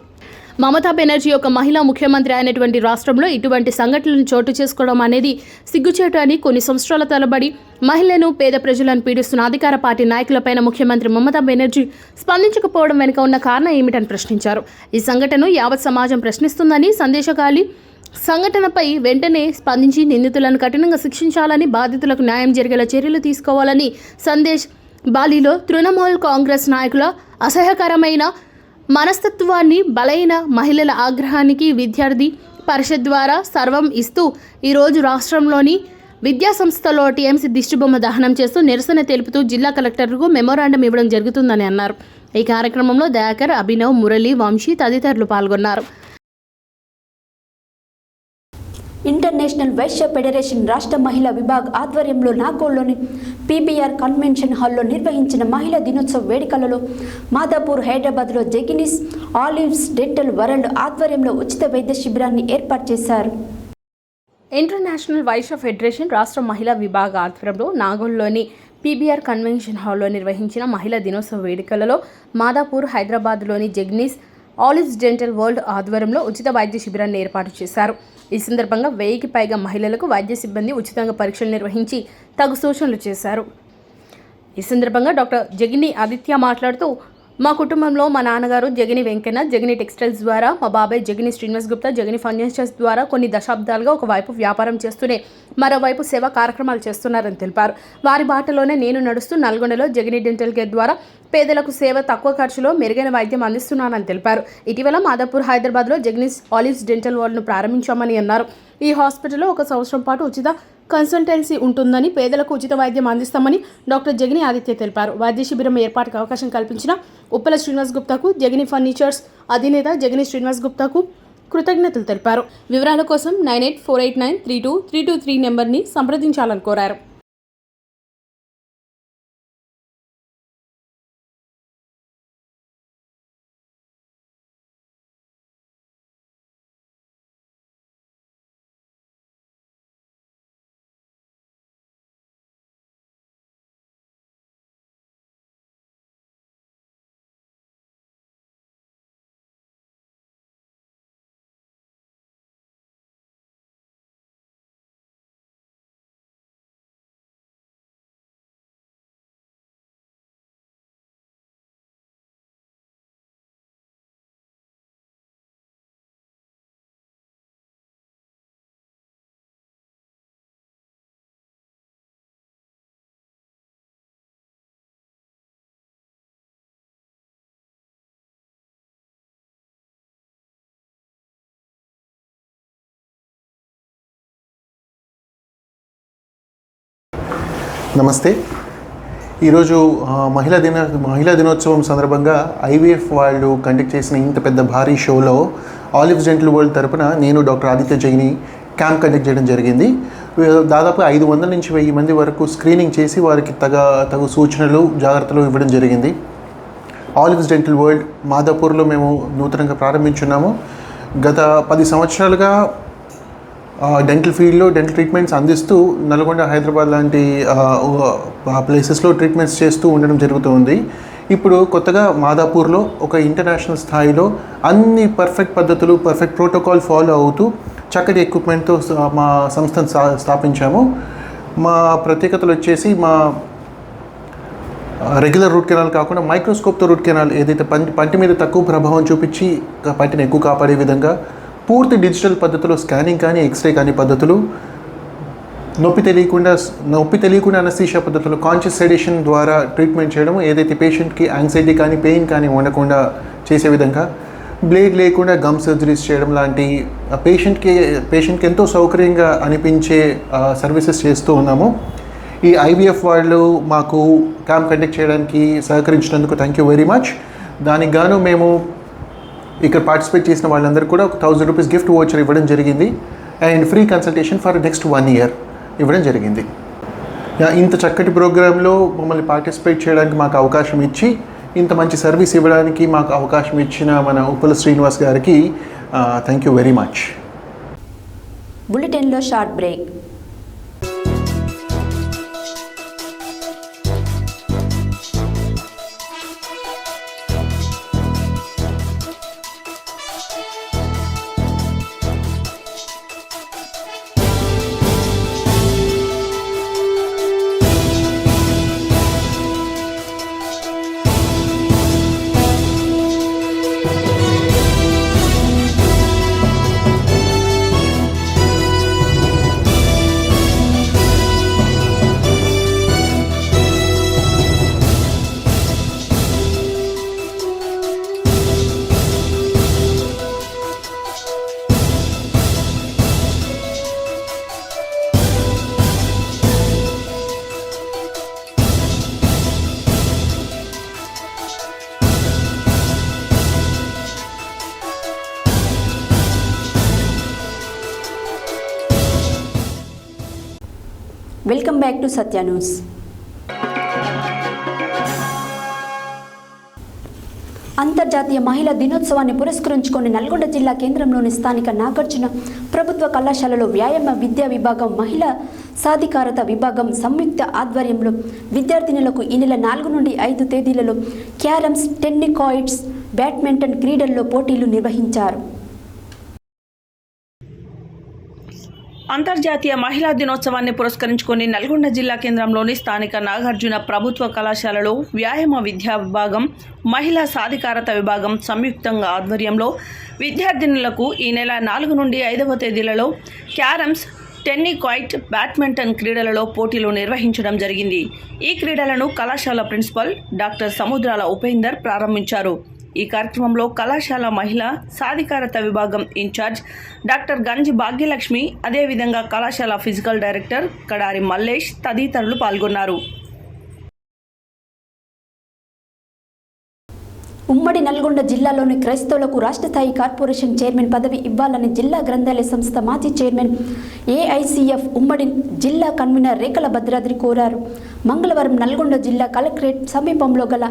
మమతా బెనర్జీ యొక్క మహిళా ముఖ్యమంత్రి అయినటువంటి రాష్ట్రంలో ఇటువంటి సంఘటనలను చోటు చేసుకోవడం అనేది సిగ్గుచేటు అని, కొన్ని సంవత్సరాల తరబడి మహిళలను, పేద ప్రజలను పీడిస్తున్న అధికార పార్టీ నాయకులపైన ముఖ్యమంత్రి మమతా బెనర్జీ స్పందించకపోవడం వెనుక ఉన్న కారణం ఏమిటని ప్రశ్నించారు. ఈ సంఘటనను యావత్ సమాజం ప్రశ్నిస్తుందని, సందేశకాలి సంఘటనపై వెంటనే స్పందించి నిందితులను కఠినంగా శిక్షించాలని, బాధితులకు న్యాయం జరిగేలా చర్యలు తీసుకోవాలని సందేశ్ బాలిలో తృణమూల్ కాంగ్రెస్ నాయకుల అసహ్యకరమైన మనస్తత్వాన్ని, బలైన మహిళల ఆగ్రహానికి విద్యార్థి పరిషత్ ద్వారా సర్వం ఇస్తూ ఈరోజు రాష్ట్రంలోని విద్యాసంస్థలో టీఎంసీ దిష్టిబొమ్మ దహనం చేస్తూ నిరసన తెలుపుతూ జిల్లా కలెక్టర్కు మెమోరాండం ఇవ్వడం జరుగుతుందని అన్నారు. ఈ కార్యక్రమంలో దయాకర్, అభినవ్, మురళి, వంశీ తదితరులు పాల్గొన్నారు. ఇంటర్నేషనల్ వైశ్య ఫెడరేషన్ రాష్ట్ర మహిళా విభాగ్ ఆధ్వర్యంలో నాగోల్లోని పీబీఆర్ కన్వెన్షన్ హాల్లో నిర్వహించిన మహిళా దినోత్సవ వేడుకలలో మాదాపూర్, హైదరాబాద్లో జెగినిస్ ఆలివ్స్ డెంటల్ వరల్డ్ ఆధ్వర్యంలో ఉచిత వైద్య శిబిరాన్ని ఏర్పాటు చేశారు. ఇంటర్నేషనల్ వైశ్య ఫెడరేషన్ రాష్ట్ర మహిళా విభాగ ఆధ్వర్యంలో నాగోల్లోని పీబీఆర్ కన్వెన్షన్ హాల్లో నిర్వహించిన మహిళా దినోత్సవ వేడుకలలో మాదాపూర్, హైదరాబాద్లోని జెగ్నిస్ ఆలివ్స్ డెంటల్ వరల్డ్ ఆధ్వర్యంలో ఉచిత వైద్య శిబిరాన్ని ఏర్పాటు చేశారు. ఈ సందర్భంగా 1000కి పైగా మహిళలకు వైద్య సిబ్బంది ఉచితంగా పరీక్షలు నిర్వహించి తగు సూచనలు చేశారు. ఈ సందర్భంగా డాక్టర్ జగిని ఆదిత్య మాట్లాడుతూ, మా కుటుంబంలో మా నాన్నగారు జగిని వెంకన్న జగిని టెక్స్టైల్స్ ద్వారా, మా బాబాయ్ జగిని శ్రీనివాస్ గుప్తా జగిని ఫర్నిచర్స్ ద్వారా కొన్ని దశాబ్దాలుగా ఒకవైపు వ్యాపారం చేస్తూనే మరోవైపు సేవా కార్యక్రమాలు చేస్తున్నారని తెలిపారు. వారి బాటలోనే నేను నడుస్తూ నల్గొండలో జగిని డెంటల్ కేర్ ద్వారా పేదలకు సేవ, తక్కువ ఖర్చులో మెరుగైన వైద్యం అందిస్తున్నానని తెలిపారు. ఇటీవల మాదాపూర్, హైదరాబాద్లో జెగ్నిస్ ఆలివ్స్ డెంటల్ వరల్డ్ను ప్రారంభించామని అన్నారు. ఈ హాస్పిటల్లో 1 సంవత్సరం పాటు ఉచిత కన్సల్టెన్సీ ఉంటుందని, పేదలకు ఉచిత వైద్యం అందిస్తామని డాక్టర్ జగిని ఆదిత్య తెలిపారు. వైద్య శిబిరం ఏర్పాటుకు అవకాశం కల్పించిన ఉప్పల శ్రీనివాస్ గుప్తాకు, జగిని ఫర్నిచర్స్ అధినేత జగిని శ్రీనివాస్ గుప్తాకు కృతజ్ఞతలు తెలిపారు. వివరాల కోసం 9848932323 నెంబర్ని సంప్రదించాలని కోరారు. నమస్తే. ఈరోజు మహిళా దినోత్సవం సందర్భంగా ఐవీఎఫ్ వాళ్ళు కండక్ట్ చేసిన ఇంత పెద్ద భారీ షోలో ఆలివ్స్ డెంటల్ వరల్డ్ తరపున నేను డాక్టర్ ఆదిత్య జైని క్యాంప్ కండక్ట్ చేయడం జరిగింది. దాదాపు 500 నుంచి 1000 మంది వరకు స్క్రీనింగ్ చేసి వారికి తగు సూచనలు, జాగ్రత్తలు ఇవ్వడం జరిగింది. ఆలివ్స్ డెంటల్ వరల్డ్ మాదాపూర్లో మేము నూతనంగా ప్రారంభించున్నాము. గత 10 సంవత్సరాలుగా డెంటల్ ఫీల్డ్లో డెంటల్ ట్రీట్మెంట్స్ అందిస్తూ నల్గొండ, హైదరాబాద్ లాంటి ప్లేసెస్లో ట్రీట్మెంట్స్ చేస్తూ ఉండడం జరుగుతుంది. ఇప్పుడు కొత్తగా మాదాపూర్లో ఒక ఇంటర్నేషనల్ స్థాయిలో అన్ని పర్ఫెక్ట్ పద్ధతులు, పర్ఫెక్ట్ ప్రోటోకాల్ ఫాలో అవుతూ చక్కటి ఎక్విప్మెంట్తో మా సంస్థను స్థాపించాము. మా ప్రత్యేకతలు వచ్చేసి మా రెగ్యులర్ రూట్ కెనాల్ కాకుండా మైక్రోస్కోప్తో రూట్ కెనాల్, ఏదైతే పంటి మీద తక్కువ ప్రభావం చూపించి పంటిని ఎక్కువ కాపాడే విధంగా పూర్తి డిజిటల్ పద్ధతిలో స్కానింగ్ కానీ, ఎక్స్రే కానీ పద్ధతులు, నొప్పి తెలియకుండా అనస్థీషియా పద్ధతులు, కాన్షియస్ సెడేషన్ ద్వారా ట్రీట్మెంట్ చేయడం, ఏదైతే పేషెంట్కి యాంగ్జైటీ కానీ, పెయిన్ కానీ ఉండకుండా చేసే విధంగా, బ్లేడ్ లేకుండా గమ్ సర్జరీస్ చేయడం లాంటి పేషెంట్కి ఎంతో సౌకర్యంగా అనిపించే సర్వీసెస్ చేస్తూ ఉన్నాము. ఈ ఐవీఎఫ్ వాళ్ళు మాకు క్యాంప్ కండక్ట్ చేయడానికి సహకరించినందుకు థ్యాంక్ యూ వెరీ మచ్. దానికి గాను మేము ఇక్కడ పార్టిసిపేట్ చేసిన వాళ్ళందరూ కూడా ఒక 1000 రూపీస్ గిఫ్ట్ వోచర్ ఇవ్వడం జరిగింది. And free consultation for next 1 year ఇవ్వడం జరిగింది. ఇంత చక్కటి ప్రోగ్రాంలో మమ్మల్ని పార్టిసిపేట్ చేయడానికి మాకు అవకాశం ఇచ్చి, ఇంత మంచి సర్వీస్ ఇవ్వడానికి మాకు అవకాశం ఇచ్చిన మన ఉప్పల శ్రీనివాస్ గారికి థ్యాంక్ యూ వెరీ మచ్. బులెటిన్లో short break. Welcome back to Satya news. అంతర్జాతీయ మహిళా దినోత్సవాన్ని పురస్కరించుకొని నల్గొండ జిల్లా కేంద్రంలోని స్థానిక నాగార్జున ప్రభుత్వ కళాశాలలో వ్యాయామ విద్యా విభాగం, మహిళా సాధికారత విభాగం సంయుక్త ఆధ్వర్యంలో విద్యార్థినులకు ఈ నెల 4 నుండి 5 తేదీలలో క్యారమ్స్, టెన్నికాయిడ్స్, బ్యాడ్మింటన్ క్రీడల్లో పోటీలు నిర్వహించారు. అంతర్జాతీయ మహిళా దినోత్సవాన్ని పురస్కరించుకొని నల్గొండ జిల్లా కేంద్రంలోని స్థానిక నాగార్జున ప్రభుత్వ కళాశాలలో వ్యాయామ విద్యా విభాగం, మహిళా సాధికారత విభాగం సంయుక్తంగా ఆధ్వర్యంలో విద్యార్థినులకు ఈ నెల 4 నుండి 5వ తేదీలలో క్యారమ్స్, టెన్నికాయిట్, బ్యాడ్మింటన్ క్రీడలలో పోటీలు నిర్వహించడం జరిగింది. ఈ క్రీడలను కళాశాల ప్రిన్సిపల్ డాక్టర్ సముద్రాల ఉపేందర్ ప్రారంభించారు. ఈ కార్యక్రమంలో కళాశాల మహిళా సాధికారత విభాగం ఇన్ఛార్జ్ డాక్టర్ గంజి భాగ్యలక్ష్మి, అదేవిధంగా కళాశాల ఫిజికల్ డైరెక్టర్ కడారి మల్లేష్ తదితరులు పాల్గొన్నారు. ఉమ్మడి నల్గొండ జిల్లాలోని క్రైస్తవులకు రాష్ట్ర స్థాయి కార్పొరేషన్ చైర్మన్ పదవి ఇవ్వాలని జిల్లా గ్రంథాలయ సంస్థ మాజీ చైర్మన్, ఏఐసిఎఫ్ ఉమ్మడి జిల్లా కన్వీనర్ రేఖల భద్రాద్రి కోరారు. మంగళవారం నల్గొండ జిల్లా కలెక్టరేట్ సమీపంలో గల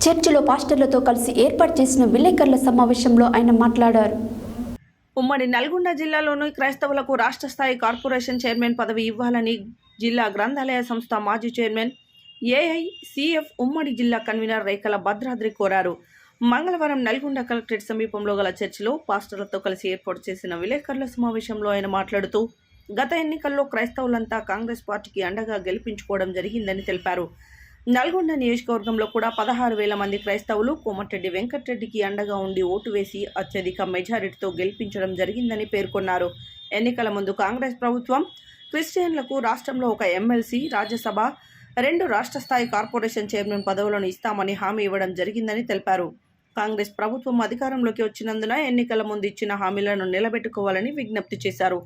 చర్చిలో పాస్టర్లతో కలిసి ఏర్పాటు చేసిన విలేకరుల సమావేశంలో ఆయన మాట్లాడారు. ఉమ్మడి నల్గొండ జిల్లాలోని క్రైస్తవులకు రాష్ట్ర స్థాయి కార్పొరేషన్ చైర్మన్ పదవి ఇవ్వాలని జిల్లా గ్రంథాలయ సంస్థ మాజీ చైర్మన్, ఏఐసిఎఫ్ ఉమ్మడి జిల్లా కన్వీనర్ రేఖల భద్రాద్రి కోరారు. మంగళవారం నల్గొండ కలెక్టరేట్ సమీపంలో గల చర్చిలో పాస్టర్లతో కలిసి ఏర్పాటు చేసిన విలేకరుల సమావేశంలో ఆయన మాట్లాడుతూ, గత ఎన్నికల్లో క్రైస్తవులంతా కాంగ్రెస్ పార్టీకి అండగా గెలిపించుకోవడం జరిగిందని తెలిపారు. నల్గొండ నియోజకవర్గంలో కూడా 16,000 మంది క్రైస్తవులు కోమటిరెడ్డి వెంకటరెడ్డికి అండగా ఉండి ఓటు వేసి అత్యధిక మెజారిటీతో గెలిపించడం జరిగిందని పేర్కొన్నారు. ఎన్నికల ముందు కాంగ్రెస్ ప్రభుత్వం క్రిస్టియన్లకు రాష్ట్రంలో ఒక ఎమ్మెల్సీ, రాజ్యసభ, 2 రాష్ట్ర స్థాయి కార్పొరేషన్ చైర్మన్ పదవులను ఇస్తామని హామీ ఇవ్వడం జరిగిందని తెలిపారు. కాంగ్రెస్ ప్రభుత్వం అధికారంలోకి వచ్చినందున ఎన్నికల ముందు ఇచ్చిన హామీలను నిలబెట్టుకోవాలని విజ్ఞప్తి చేశారు.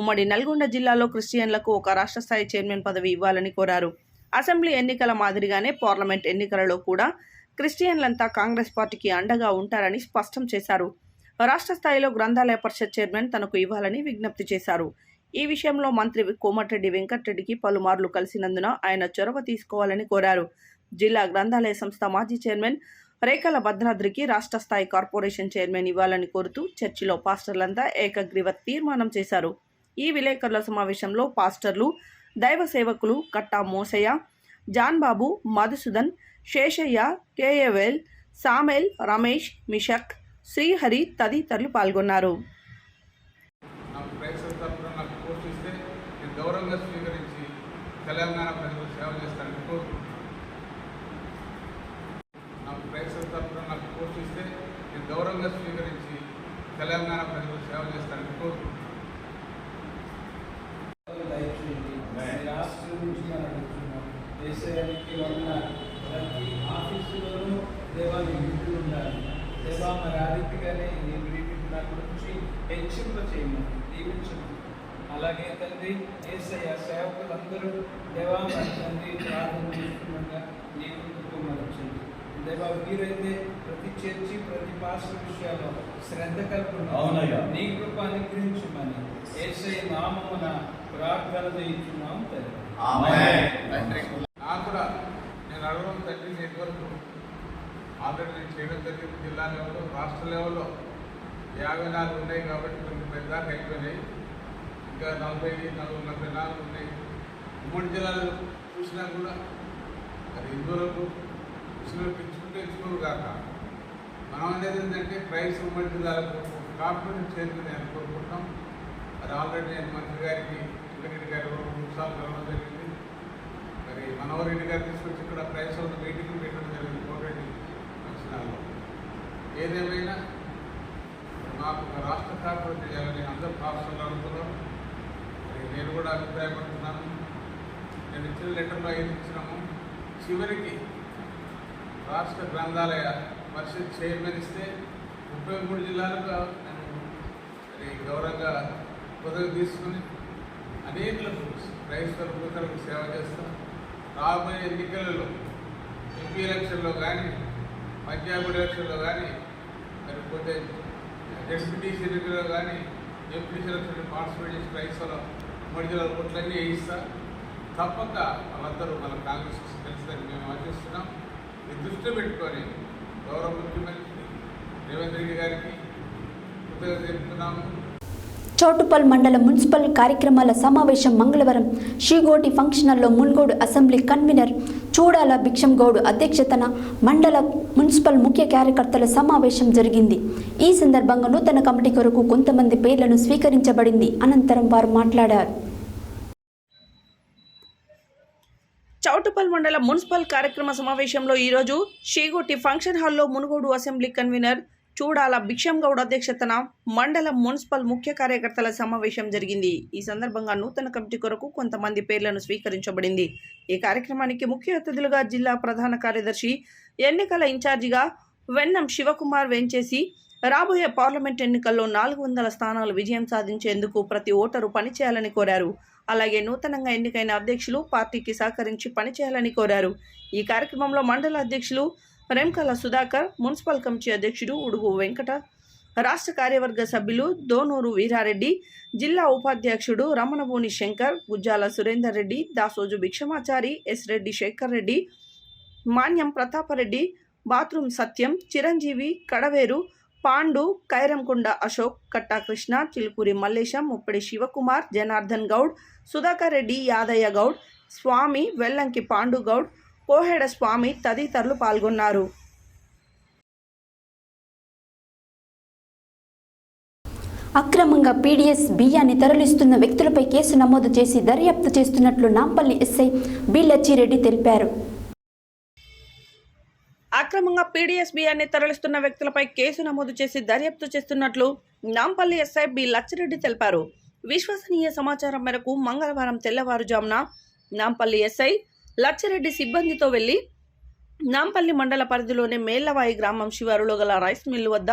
ఉమ్మడి నల్గొండ జిల్లాలో క్రిస్టియన్లకు ఒక రాష్ట్ర స్థాయి చైర్మన్ పదవి ఇవ్వాలని కోరారు. అసెంబ్లీ ఎన్నికల మాదిరిగానే పార్లమెంట్ ఎన్నికలలో కూడా క్రిస్టియన్లంతా కాంగ్రెస్ పార్టీకి అండగా ఉంటారని స్పష్టం చేశారు. రాష్ట్ర స్థాయిలో గ్రంథాలయ పరిషత్ చైర్మన్ తనకు ఇవ్వాలని విజ్ఞప్తి చేశారు. ఈ విషయంలో మంత్రి కోమటిరెడ్డి వెంకటరెడ్డికి పలుమార్లు కలిసినందున ఆయన చొరవ తీసుకోవాలని కోరారు. జిల్లా గ్రంథాలయ సంస్థ మాజీ చైర్మన్ రేఖల భద్రాద్రికి రాష్ట్ర స్థాయి కార్పొరేషన్ చైర్మన్ ఇవ్వాలని కోరుతూ చర్చిలో పాస్టర్లంతా ఏకగ్రీవ తీర్మానం చేశారు. ఈ విలేకరుల సమావేశంలో పాస్టర్లు, దైవ సేవకులు కట్టా మోసయ్య, జాన్ బాబు, మధుసూదన్, శేషయ్య, కేఏవేల్, సామెల్, రమేష్, మిషక్, శ్రీహరి తదితరులు పాల్గొన్నారు. గౌరవంగా స్వీకరించి తెలంగాణ ప్రజలకు సేవ చేస్తానని కోరుకుంటున్నాను. నాకు ప్రైవేట్ తరఫున నాకు పోస్ట్ ఇస్తే నేను గౌరవంగా స్వీకరించి తెలంగాణ ప్రజలకు సేవ చేస్తానని కోరుకుంటున్నాను. రాష్ట్రం నుంచి మనం అడుగుతున్నాం. దేశానికి ఉన్న ప్రతి ఆఫీసులోనూ దేవాన్ని వింటూ ఉండాలి. దేవా మరి ఆ రీతిగానే ఈ బ్రీఫింగ్ నా గురించి హెచ్చింప చేయమని దీవించండి. అలాగే తండ్రి యేసయ్య సేవకులందరూ దేవా మరి తండ్రి ప్రార్థన చేస్తుండగా నీ కృపకు మరచండి. దేవా వీరైతే ప్రతి చర్చి ప్రతి పాస్టర్ విషయాల్లో శ్రద్ధ కలుపుకున్నాం. నీ కృప అనుగ్రహించమని యేసయ్య నామమున ప్రార్థన చేయించున్నాం తండ్రి. నాకు కూడా నేను అడగడం తండ్రి నెట్వర్క్ ఆల్రెడీ నేను చేయడం జరిగింది. జిల్లా లెవెల్లో, రాష్ట్ర లెవెల్లో 54 ఉన్నాయి కాబట్టి కొన్ని పెద్దదాకా అయిపోయినాయి. ఇంకా 44 ఉన్నాయి. ఉమ్మడి జిల్లాలు చూసినా కూడా అది ఇందువరకు ముస్లింలకు ఇచ్చుకోరు కాక మనం అనేది ఏంటంటే ప్రైస్ ఉమ్మడి జిల్లాలకు కాంపిటేషన్ చేరుకుని అని కోరుకుంటాం. అది ఆల్రెడీ నేను మంత్రి గారికి వెంకటరెడ్డి గారు 2 సార్లు కలవడం జరిగింది. మరి మనోహర్ రెడ్డి గారు తీసుకొచ్చి ఇక్కడ ప్రైస్ ఉన్న మీటింగ్ పెట్టడం జరిగింది కోటరెడ్డి ఫంక్షనాల్లో. ఏదేమైనా మాకు ఒక రాష్ట్ర కార్పొరేట్ చేయాలని అందరూ పాస్టర్లు అడుగుతున్నాం. నేను కూడా అభిప్రాయపడుతున్నాను. నేను ఇచ్చిన లెటర్లో ఏది ఇచ్చినాము, చివరికి రాష్ట్ర గ్రంథాలయ పరిషత్ చైర్మన్ ఇస్తే 33 జిల్లాలుగా నేను గౌరవంగా పొదవి తీసుకుని అనేకులకు క్రైస్తవ ప్రజలకు సేవ చేస్తాం. రాబోయే ఎన్నికలలో ఎంపీ ఎలక్షన్లో కానీ, పంజాబ్ ఎలక్షన్లో కానీ, లేకపోతే డెప్యూటీసీ ఎన్నికల్లో కానీ, ఎంపీ ఎలక్షన్ పార్టిసిపేట్ చేసి క్రైస్తవ ఉమ్మడి జిల్లాల ఓట్లన్నీ వేయిస్తా. తప్పక వాళ్ళందరూ మన కాంగ్రెస్ తెలుస్తుందని మేము ఆశిస్తున్నాం. ఇది దృష్టిలో పెట్టుకొని గౌరవ ముఖ్యమంత్రి రేవంత్ రెడ్డి గారికి కృతజ్ఞత తెలుపుతున్నాము. చౌటుప్పల్ మండల మున్సిపల్ కార్యక్రమాల సమావేశం మంగళవారం శ్రీగోటి ఫంక్షన్ హాల్లో మున్గోడు అసెంబ్లీ కన్వీనర్ చూడాల భిక్షంగౌడ్ అధ్యక్షతన మండల మున్సిపల్ ముఖ్య కార్యకర్తల సమావేశం జరిగింది. ఈ సందర్భంగా నూతన కమిటీ కొరకు కొంతమంది పేర్లను స్వీకరించబడింది. అనంతరం వారు మాట్లాడారు. చౌటుప్పల్ మండల మున్సిపల్ కార్యక్రమ సమావేశంలో ఈరోజు శ్రీగోటి ఫంక్షన్ హాల్లో మునుగోడు అసెంబ్లీ కన్వీనర్ చూడాల భిక్షంగౌడ్ అధ్యక్షతన మండల మున్సిపల్ ముఖ్య కార్యకర్తల సమావేశం జరిగింది. ఈ సందర్భంగా నూతన కమిటీ కొరకు కొంతమంది పేర్లను స్వీకరించబడింది. ఈ కార్యక్రమానికి ముఖ్య అతిథులుగా జిల్లా ప్రధాన కార్యదర్శి, ఎన్నికల ఇన్ఛార్జిగా వెన్నం శివకుమార్ వెంచేసి రాబోయే పార్లమెంట్ ఎన్నికల్లో 400 స్థానాలు విజయం సాధించేందుకు ప్రతి ఓటరు పనిచేయాలని కోరారు. అలాగే నూతనంగా ఎన్నికైన అధ్యక్షులు పార్టీకి సహకరించి పనిచేయాలని కోరారు. ఈ కార్యక్రమంలో మండల అధ్యక్షులు రెంకల సుధాకర్, మున్సిపల్ కమిటీ అధ్యక్షుడు ఉడుగు వెంకట, రాష్ట్ర కార్యవర్గ సభ్యులు దోనూరు వీరారెడ్డి, జిల్లా ఉపాధ్యక్షుడు రమణభూని శంకర్, గుజ్జాల సురేందర్ రెడ్డి, దాసోజు భిక్షమాచారి, ఎస్ రెడ్డి శేఖర్ రెడ్డి, మాన్యం ప్రతాపరెడ్డి, బాత్రూమ్ సత్యం, చిరంజీవి, కడవేరు, పాండు, కైరంకొండ అశోక్, కట్టా కృష్ణ, చిలుకూరి మల్లేశం, ముప్పడి శివకుమార్, జనార్దన్ గౌడ్, సుధాకర్ రెడ్డి, యాదయ్య గౌడ్, స్వామి, వెల్లంకి పాండు గౌడ్, కోహెడ స్వామి తదితరులు పాల్గొన్నారు. అక్రమంగా పీడీఎస్ బియ్యాన్ని తరలిస్తున్న వ్యక్తులపై కేసు నమోదు చేసి దర్యాప్తు చేస్తున్నట్లు నాంపల్లి ఎస్ఐ బి లచ్చిరెడ్డి తెలిపారు. అక్రమంగా పీడీఎస్ బియ్యాన్ని తరలిస్తున్న వ్యక్తులపై కేసు నమోదు చేసి దర్యాప్తు చేస్తున్నట్లు నాంపల్లి ఎస్ఐ బి లచ్చిరెడ్డి తెలిపారు. విశ్వసనీయ సమాచారం మేరకు మంగళవారం తెల్లవారుజామున నాంపల్లి ఎస్ఐ లచ్చిరెడ్డి సిబ్బందితో వెళ్లి నాంపల్లి మండల పరిధిలోని మేళ్లవాయి గ్రామం శివారులో గల రైస్ మిల్లు వద్ద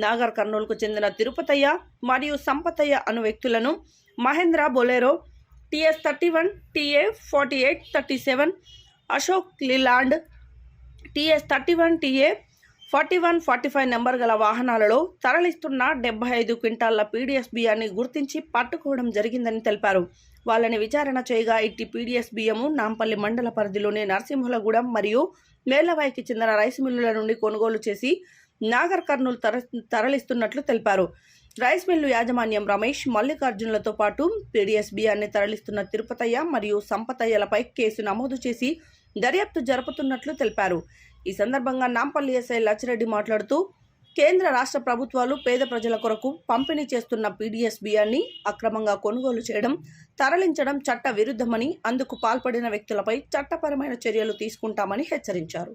నాగర్ కర్నూలుకు చెందిన తిరుపతయ్య మరియు సంపతయ్య అను వ్యక్తులను Mahindra Bolero TS 31 TA 4837 Ashok Leyland TS 31 TA 4145 number గల వాహనాలలో తరలిస్తున్న 75 క్వింటాళ్ల పీడీఎస్ బియ్యాన్ని గుర్తించి పట్టుకోవడం జరిగిందని తెలిపారు. వాళ్ళని విచారణ చేయగా ఇట్టి పీడీఎస్ బియ్యము నాంపల్లి మండల పరిధిలోని నరసింహులగూడెం మరియు మేళ్లవాయికి చెందిన రైస్ మిల్లుల నుండి కొనుగోలు చేసి నాగర్ కర్నూలు తరలిస్తున్నట్లు తెలిపారు. రైస్ మిల్లు యాజమాన్యం రమేష్, మల్లికార్జునులతో పాటు పీడీఎస్ బియ్యాన్ని తరలిస్తున్న తిరుపతయ్య మరియు సంపతయ్యలపై కేసు నమోదు చేసి దర్యాప్తు జరుపుతున్నట్లు తెలిపారు. ఈ సందర్భంగా నాంపల్లి ఎస్ఐ లచ్చిరెడ్డి మాట్లాడుతూ, కేంద్ర రాష్ట్ర ప్రభుత్వాలు పేద ప్రజల కొరకు పంపిణీ చేస్తున్న పీడీఎస్ బియ్యాన్ని అక్రమంగా కొనుగోలు చేయడం, తరలించడం చట్ట విరుద్ధమని, అందుకు పాల్పడిన వ్యక్తులపై చట్టపరమైన చర్యలు తీసుకుంటామని హెచ్చరించారు.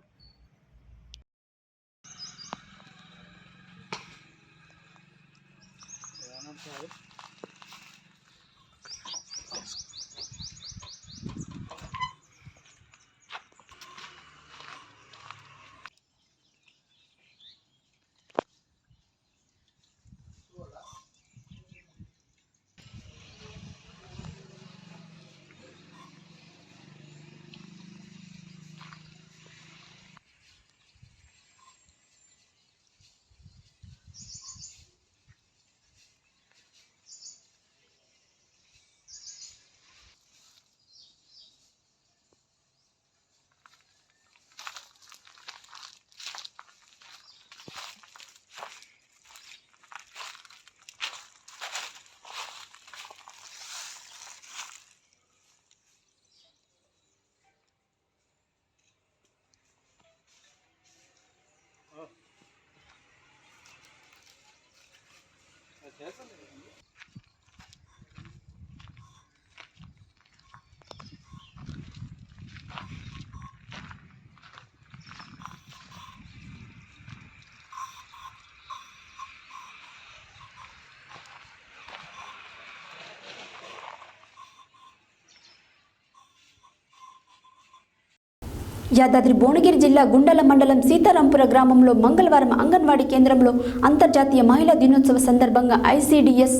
యాదాద్రి భువనగిరి జిల్లా గుండాల మండలం సీతారాంపుర గ్రామంలో మంగళవారం అంగన్వాడీ కేంద్రంలో అంతర్జాతీయ మహిళా దినోత్సవ సందర్భంగా ఐసీడీఎస్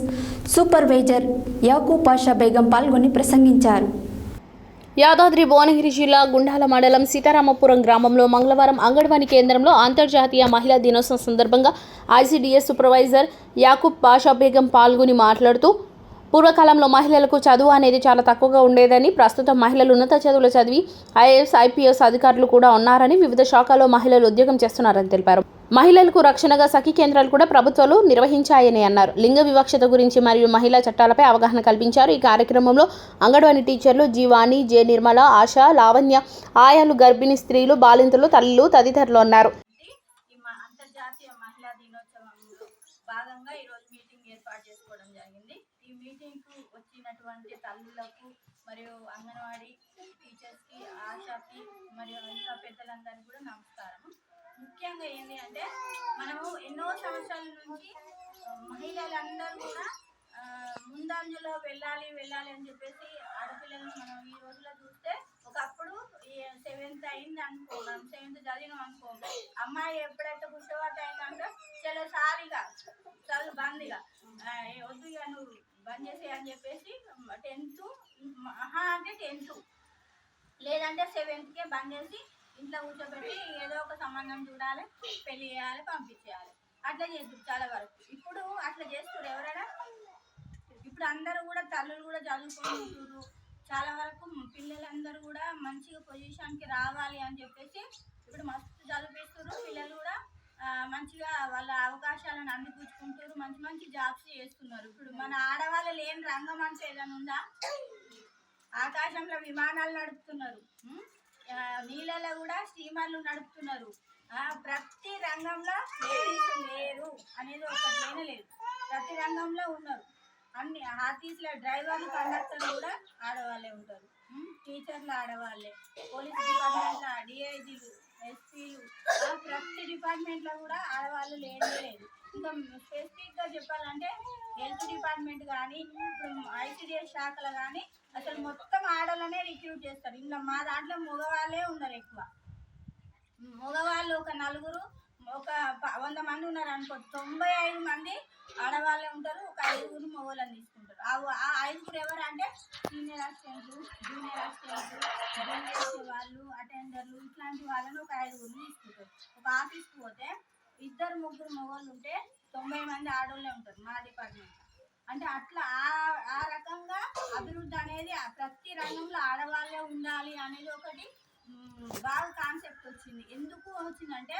సూపర్వైజర్ యాకూబ్ పాషా బేగం పాల్గొని ప్రసంగించారు. యాదాద్రి భువనగిరి జిల్లా గుండాల మండలం సీతారామపురం గ్రామంలో మంగళవారం అంగన్వాడీ కేంద్రంలో అంతర్జాతీయ మహిళా దినోత్సవం సందర్భంగా ఐసీడీఎస్ సూపర్వైజర్ యాకూబ్ పాషా బేగం పాల్గొని మాట్లాడుతూ, పూర్వకాలంలో మహిళలకు చదువు అనేది చాలా తక్కువగా ఉండేదని, ప్రస్తుతం మహిళలు ఉన్నత చదువులు చదివి ఐఏఎస్, ఐపీఎస్ అధికారులు కూడా ఉన్నారని, వివిధ శాఖల్లో మహిళలు ఉద్యోగం చేస్తున్నారని తెలిపారు. మహిళలకు రక్షణగా సఖీ కేంద్రాలు కూడా ప్రభుత్వాలు నిర్వహించాయని అన్నారు. లింగ వివక్షత గురించి మరియు మహిళా చట్టాలపై అవగాహన కల్పించారు. ఈ కార్యక్రమంలో అంగన్వాడీ టీచర్లు జీవాణి, జె నిర్మల, ఆశ, లావణ్య, ఆయాలు, గర్భిణీ స్త్రీలు, బాలింతలు, తల్లులు తదితరులు అన్నారు. అంతర్జాతీయ మహిళా దినోత్సవంలో భాగంగా ఈరోజు మీటింగ్ ఏర్పాటు చేసుకోవడం జరిగింది. ఈ మీటింగ్కు వచ్చినటువంటి తల్లులకు మరియు అంగన్వాడీ టీచర్స్కి, ఆశాకి మరియు ఇంకా పెద్దలందరికీ కూడా నమస్కారం. ముఖ్యంగా ఏంటి అంటే, మనము ఎన్నో సంవత్సరాల నుంచి మహిళలందరూ కూడా ముందంజలో వెళ్ళాలి అని చెప్పేసి ఆడపిల్లలను మనం ఈ రోజులో చూస్తే, ఒకప్పుడు 7th అయింది అనుకో, 7th చదివినాం అనుకో, అమ్మాయి ఎప్పుడైతే పుష్పవతి అయిందంటే చాలా సారిగా చదువు బంద్గా వద్దు ఇక నువ్వు బంద్ చేసి అని చెప్పేసి 10th అంటే 10th లేదంటే 7thకే బంద్ చేసి ఇంట్లో కూర్చోబెట్టి ఏదో ఒక సంబంధం చూడాలి, పెళ్లి చేయాలి, పంపించేయాలి. అట్లా చేస్తారు చాలా వరకు. ఇప్పుడు అట్లా చేస్తారు ఎవరైనా. ఇప్పుడు అందరూ కూడా తల్లులు కూడా చదువుకుంటున్నారు. చాలా వరకు పిల్లలందరూ కూడా మంచిగా పొజిషన్కి రావాలి అని చెప్పేసి ఇప్పుడు మస్తు చదివిస్తున్నారు. పిల్లలు కూడా మంచిగా వాళ్ళ అవకాశాలను అందిపుచ్చుకుంటారు, మంచి జాబ్స్ చేస్తున్నారు. ఇప్పుడు మన ఆడవాళ్ళు లేని రంగం అంటే ఏదైనా ఉందా? ఆకాశంలో విమానాలు నడుపుతున్నారు, నీళ్ళలో కూడా స్టీమర్లు నడుపుతున్నారు. ప్రతి రంగంలో లేడీస్ లేరు అనేది ఒకటి లేదు. ప్రతి రంగంలో ఉన్నారు. అన్ని ఆర్టీసీల డ్రైవర్లు, కండక్టర్లు కూడా ఆడవాళ్ళే ఉంటారు. టీచర్లు ఆడవాళ్ళే, పోలీస్ డిపార్ట్మెంట్లో డిఐజీలు, ఎస్పీలు, ప్రతి డిపార్ట్మెంట్లో కూడా ఆడవాళ్ళు లేదు. ఇంకా స్పెసిఫిక్గా చెప్పాలంటే హెల్త్ డిపార్ట్మెంట్ కానీ, ఇప్పుడు ఐసీడీఎస్ శాఖలు కానీ అసలు మొత్తం ఆడవాళ్ళనే రిక్రూట్ చేస్తారు. ఇంకా మా దాంట్లో మగవాళ్ళే ఉన్నారు ఎక్కువ. మగవాళ్ళు ఒక నలుగురు, ఒక 100 మంది ఉన్నారు అనుకో, 95 మంది ఆడవాళ్ళే ఉంటారు. ఒక 5 మగవాళ్ళని తీసుకుంటారు. ఆ 5 ఎవరు అంటే సీనియర్ అసిస్టెంట్లు, జూనియర్ అసిస్టెంట్లు, వాళ్ళు అటెండర్లు, ఇట్లాంటి వాళ్ళని ఒక 5 తీసుకుంటారు. ఒక ఆఫీస్కి పోతే 2-3 మగవాళ్ళు ఉంటే 90 మంది ఆడవాళ్ళే ఉంటారు మా డిపార్ట్మెంట్. అంటే అట్లా ఆ రకంగా అభివృద్ధి అనేది ప్రతి రంగంలో ఆడవాళ్ళే ఉండాలి అనేది ఒకటి బాగా కాన్సెప్ట్ వచ్చింది. ఎందుకు వచ్చిందంటే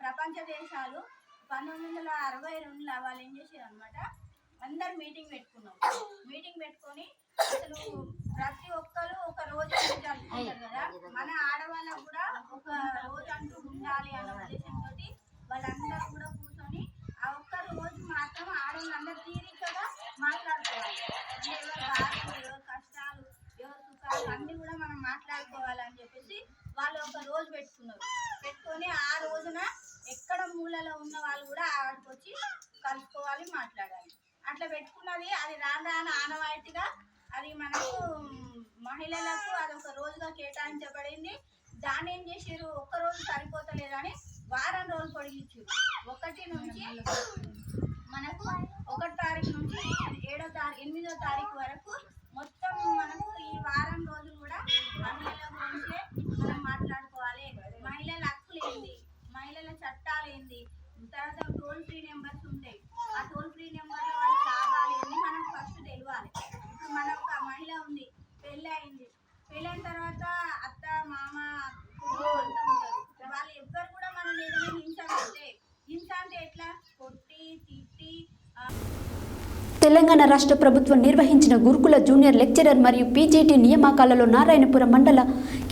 ప్రపంచ దేశాలు 1962లో వాళ్ళు ఏం చేశారు అనమాట, అందరు మీటింగ్ పెట్టుకున్నాం. మీటింగ్ పెట్టుకొని అసలు ప్రతి ఒక్కరు ఒక రోజు జరుపుకుంటారు కదా, మన ఆడవాళ్ళకు కూడా ఒక రోజు అంటూ ఉండాలి అన్న ఉద్దేశంతో వాళ్ళందరూ కూడా కూర్చొని ఆ ఒక్క రోజు మాత్రం ఆడవాళ్ళందరూ తీరికగా మాట్లాడుకోవాలి. ఎవరి బాధలు, ఎవరి కష్టాలు, ఎవరి సుఖాలు అన్నీ కూడా మనం మాట్లాడుకోవాలని చెప్పేసి వాళ్ళు ఒక రోజు పెట్టుకొని ఆ రోజున ఎక్కడ మూలలో ఉన్న వాళ్ళు కూడా ఆడికి వచ్చి కలుసుకోవాలి, మాట్లాడాలి. అట్లా పెట్టుకున్నది. అది రాను రాను ఆనవాయితీగా అది మనకు మహిళలకు అది ఒక రోజుగా కేటాయించబడింది. దాన్ని ఏం చేసారు, ఒక్కరోజు సరిపోతలేదని వారం రోజులు పొడిగించారు. 1 నుంచి మనకు 1వ తారీఖు నుంచి 8వ తారీఖు వరకు మొత్తం మనకు ఈ వారం రోజులు కూడా మహిళల గురించే మనం మాట్లాడుకోవాలి. మహిళల హక్కులు ఏంది, మహిళల చట్టాలు ఏంది, తర్వాత టోల్ ఫ్రీ నెంబర్స్ ఉంటాయి. ఆ టోల్ ఫ్రీ నెంబర్ల వల్ల లాభాలు ఏంది మనకు ఫస్ట్ తెలియాలి. ఇప్పుడు మన ఒక మహిళ ఉంది, పెళ్ళైన తర్వాత అత్త మామ అంతా ఉంటారు. వాళ్ళు ఎవ్వరు కూడా మనం ఏదైనా హింస అంటే ఎట్లా కొట్టి తిట్టి. తెలంగాణ రాష్ట్ర ప్రభుత్వం నిర్వహించిన గురుకుల జూనియర్ లెక్చరర్ మరియు పీజీటీ నియామకాలలో నారాయణపురం మండల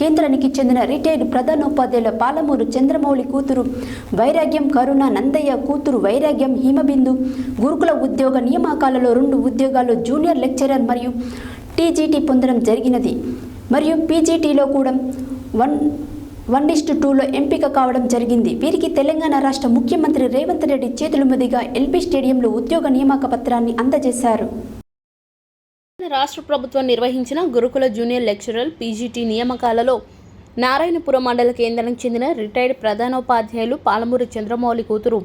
కేంద్రానికి చెందిన రిటైర్డ్ ప్రధానోపాధ్యాయుల పాలమూరు చంద్రమౌళి కూతురు వైరాగ్యం, కరుణ నందయ్య కూతురు వైరాగ్యం హిమబిందు గురుకుల ఉద్యోగ నియామకాలలో 2 ఉద్యోగాలు జూనియర్ లెక్చరర్ మరియు టీజీటీ పొందడం జరిగినది. మరియు పీజీటీలో కూడా 1:2లో ఎంపిక కావడం జరిగింది. వీరికి తెలంగాణ రాష్ట్ర ముఖ్యమంత్రి రేవంత్ రెడ్డి చేతుల మీదుగా ఎల్బీ స్టేడియంలో ఉద్యోగ నియామక పత్రాన్ని అందజేశారు. రాష్ట్ర ప్రభుత్వం నిర్వహించిన గురుకుల జూనియర్ లెక్చరర్ పీజీటీ నియామకాలలో నారాయణపురం మండల కేంద్రానికి చెందిన రిటైర్డ్ ప్రధానోపాధ్యాయులు పాలమూరు చంద్రమౌళి కూతురు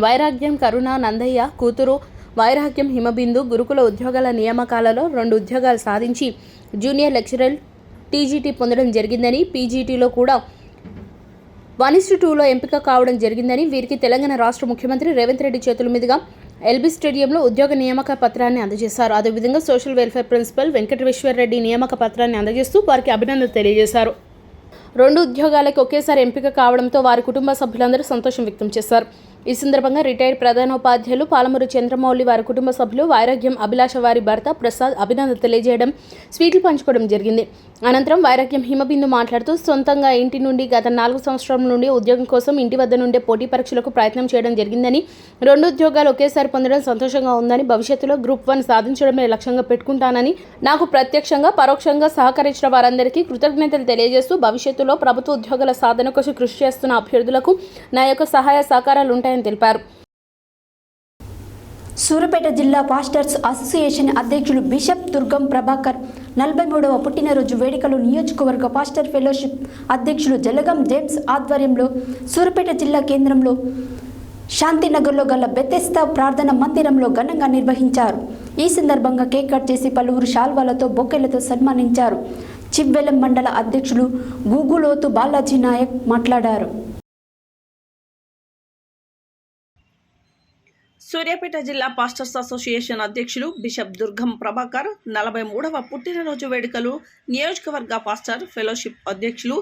వైరాగ్యం, కరుణ నందయ్య కూతురు వైరాగ్యం హిమబిందు గురుకుల ఉద్యోగాల నియామకాలలో 2 ఉద్యోగాలు సాధించి జూనియర్ లెక్చరర్ టీజీటీ పొందడం జరిగిందని, పీజీటీలో కూడా 1:2లో ఎంపిక కావడం జరిగిందని వీరికి తెలంగాణ రాష్ట్ర ముఖ్యమంత్రి రేవంత్ రెడ్డి చేతుల మీదుగా ఎల్బీ స్టేడియంలో ఉద్యోగ నియామక పత్రాన్ని అందజేశారు. అదేవిధంగా social welfare principal Venkateswara Reddy నియామక పత్రాన్ని అందజేస్తూ వారికి అభినందనలు తెలియజేశారు. 2 ఉద్యోగాలకు ఒకేసారి ఎంపిక కావడంతో వారి కుటుంబ సభ్యులందరూ సంతోషం వ్యక్తం చేశారు. ఈ సందర్భంగా రిటైర్డ్ ప్రధానోపాధ్యాయులు పాలమూరు చంద్రమౌళి వారి కుటుంబ సభ్యులు వైరాగ్యం అభిలాష వారి భర్త ప్రసాద్ అభినందనలు తెలియజేయడం, స్వీట్లు పంచుకోవడం జరిగింది. అనంతరం వైరాగ్యం హిమబిందు మాట్లాడుతూ సొంతంగా ఇంటి నుండి గత 4 సంవత్సరాల నుండి ఉద్యోగం కోసం ఇంటి వద్ద నుండే పోటీ పరీక్షలకు ప్రయత్నం చేయడం జరిగిందని, 2 ఉద్యోగాలు ఒకేసారి పొందడం సంతోషంగా ఉందని, భవిష్యత్తులో గ్రూప్ 1 సాధించడమే లక్ష్యంగా పెట్టుకుంటానని, నాకు ప్రత్యక్షంగా పరోక్షంగా సహకరించిన వారందరికీ కృతజ్ఞతలు తెలియజేస్తూ భవిష్యత్తులో ప్రభుత్వ ఉద్యోగాల సాధన కోసం కృషి చేస్తున్న అభ్యర్థులకు నా యొక్క సహాయ సహకారాలు ఉంటాయని తెలిపారు. సూర్యాపేట జిల్లా పాస్టర్స్ అసోసియేషన్ అధ్యక్షులు బిషప్ దుర్గం ప్రభాకర్ 43వ పుట్టినరోజు వేడుకలు నియోజకవర్గ పాస్టర్ ఫెలోషిప్ అధ్యక్షులు జలగం జేమ్స్ ఆధ్వర్యంలో సూర్యాపేట జిల్లా కేంద్రంలో శాంతినగర్లో గల బెతెస్తా ప్రార్థన మందిరంలో ఘనంగా నిర్వహించారు. ఈ సందర్భంగా కేక్ కట్ చేసి పలువురు శాల్వాలతో బొకేలతో సన్మానించారు. చివ్వెలం మండల అధ్యక్షులు గూగులోతు బాలాజీ నాయక్ మాట్లాడారు. సూర్యాపేట జిల్లా పాస్టర్స్ అసోసియేషన్ అధ్యక్షులు బిషప్ దుర్గం ప్రభాకర్ 43వ పుట్టినరోజు వేడుకలు నియోజకవర్గ పాస్టర్ ఫెలోషిప్ అధ్యక్షులు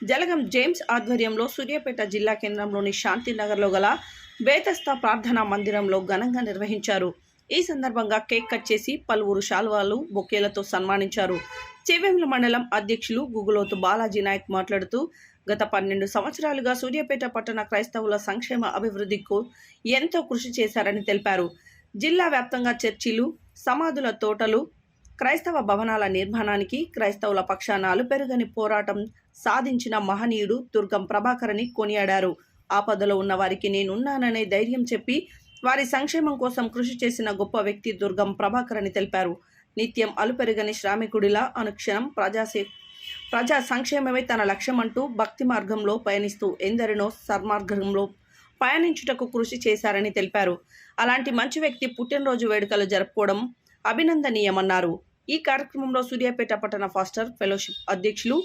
జలగం జేమ్స్ ఆధ్వర్యంలో సూర్యాపేట జిల్లా కేంద్రంలోని శాంతినగర్లో గల బేతస్తా ప్రార్థనా మందిరంలో ఘనంగా నిర్వహించారు. ఈ సందర్భంగా కేక్ కట్ చేసి పలువురు శాల్వాలు బొకేలతో సన్మానించారు. చివ్వెంల మండలం అధ్యక్షులు గూగులోతు బాలాజీ నాయక్ మాట్లాడుతూ గత 12 సంవత్సరాలుగా సూర్యాపేట పట్టణ క్రైస్తవుల సంక్షేమ అభివృద్ధికి ఎంతో కృషి చేశారని తెలిపారు. జిల్లా వ్యాప్తంగా చర్చిలు, సమాధుల తోటలు, క్రైస్తవ భవనాల నిర్మాణానికి క్రైస్తవుల పక్షాన అలుపెరుగని పోరాటం సాధించిన మహనీయుడు దుర్గం ప్రభాకర్ అని కొనియాడారు. ఆపదలో ఉన్న వారికి నేనున్నాననే ధైర్యం చెప్పి వారి సంక్షేమం కోసం కృషి చేసిన గొప్ప వ్యక్తి దుర్గం ప్రభాకర్ అని తెలిపారు. నిత్యం అలుపెరుగని శ్రామికుడిలా అనుక్షణం ప్రజా సంక్షేమమే తన లక్ష్యం అంటూ భక్తి మార్గంలో పయనిస్తూ ఎందరినో సన్మార్గంలో పయనించుటకు కృషి చేశారని తెలిపారు. అలాంటి మంచి వ్యక్తి పుట్టినరోజు వేడుకలు జరుపుకోవడం అభినందనీయమన్నారు. ఈ కార్యక్రమంలో సూర్యాపేట పట్టణ పాస్టర్ ఫెలోషిప్ అధ్యక్షులు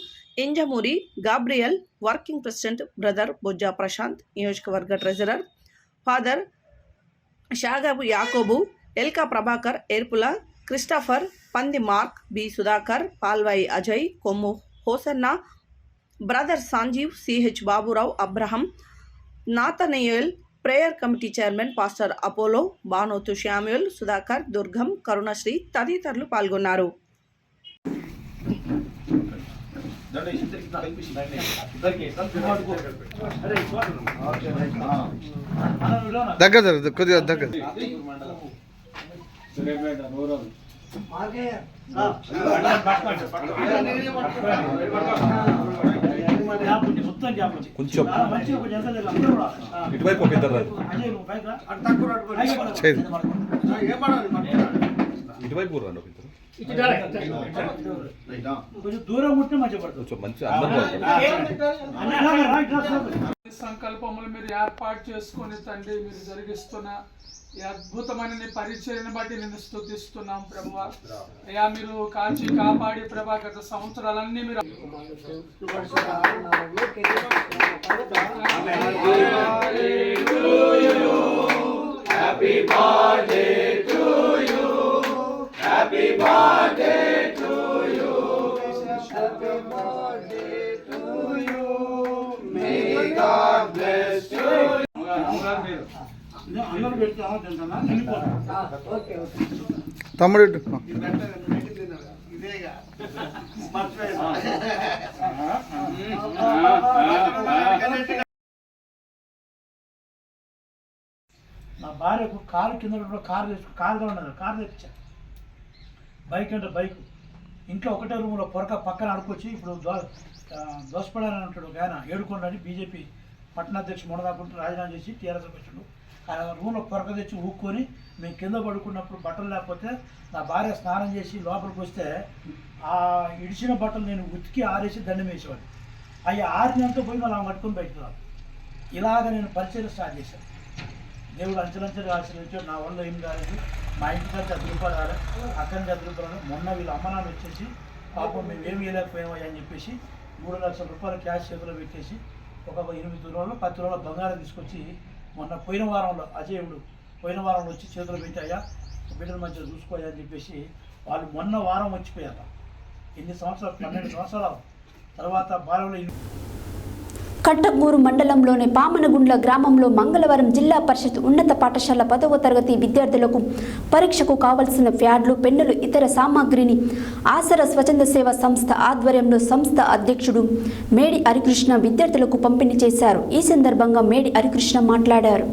Injamuri Gabriel, working president brother Bojja Prashant, నియోజకవర్గ treasurer father Shagabu Yakobu, Elka Prabhakar, Erpula Christopher, Pandi Mark, B Sudhakar, Palvai Ajay, Kommu Hosanna, brother Sanjeev, CH Baburao, Abraham, Nathanael, prayer committee chairman pastor Apollo, Banothu Samuel, Sudhakar, Durgam, Karunasri తదితరులు పాల్గొన్నారు. కొంచెం ఇటువైపు ఒక ఇద్దరు ఇటువైపు రండి ఒక కొంచెం దూరం ఉంటే మంచిగా పడుతుంది. మంచి సంకల్పములు మీరు ఏర్పాటు చేసుకొని తండ్రి మీరు జరిగిస్తున్న ఈ అద్భుతమైన నీ పరిచర్యను బట్టి నేను స్తుతిస్తున్నాం ప్రభువా. అయ్యా మీరు కాచి కాపాడి ప్రభా గత సంవత్సరాలన్నీ మీరు తమ్ముడు నా భార్యకు కారు కింద కారుగా ఉన్నది, కారు తెప్పించాను. బైక్ అంటే బైక్ ఇంట్లో ఒకటే రూమ్లో పొరక పక్కన అడుకొచ్చి ఇప్పుడు దోసపడాలని ఉంటాడు ఒక ఆయన ఏడుకొండని బీజేపీ పట్టణాధ్యక్షుడు మొదదాకుంటూ రాజీనామా చేసి టీఆర్ఎస్ వచ్చాడు. ఆయన రూమ్లో పొరక తెచ్చి ఊక్కొని మేము కింద పడుకున్నప్పుడు బట్టలు లేకపోతే నా భార్య స్నానం చేసి లోపలికి వస్తే ఆ ఇడిచిన బట్టలు నేను ఉతికి ఆరేసి దండం వేసేవాడిని. అవి ఆరినంత పోయి మళ్ళీ కట్టుకొని బయటకు రాదు. ఇలాగ నేను పరిచయం స్టార్ట్ చేశాను. దేవుడు అంచెలంచెలుగా ఆశీర్వదించాడు. నా వల్ల ఏం కాలేదు. మా ఇంటి దగ్గర 10 రూపాయలు రాలేదు, అక్కడి నుంచి 10 రూపాయలు. మొన్న వీళ్ళ అమ్మనాలు వచ్చేసి పాపం మేము ఏమి వేయలేకపోయామని అని చెప్పేసి 3 లక్షల రూపాయలు క్యాష్ చేతిలో పెట్టేసి ఒక 8 తులాలు 10 తులాల బంగారం తీసుకొచ్చి మొన్న పోయిన వారంలో అజయుడు పోయిన వారంలో వచ్చి చేతులు పెట్టాయా బిడ్డలు మంచిగా చూసుకోయా అని చెప్పేసి వాళ్ళు మొన్న వారం వచ్చిపోయారు. ఎన్ని సంవత్సరాలు 12 సంవత్సరాల తర్వాత బాలంలో కట్టగూరు మండలంలోని పామనగుండ్ల గ్రామంలో మంగళవారం జిల్లా పరిషత్ ఉన్నత పాఠశాల 10వ తరగతి విద్యార్థులకు పరీక్షకు కావలసిన ప్యాడ్లు, పెన్నులు, ఇతర సామాగ్రిని ఆసరా స్వచ్ఛంద సేవా సంస్థ ఆధ్వర్యంలో సంస్థ అధ్యక్షుడు మేడి హరికృష్ణ విద్యార్థులకు పంపిణీ చేశారు. ఈ సందర్భంగా మేడి హరికృష్ణ మాట్లాడారు.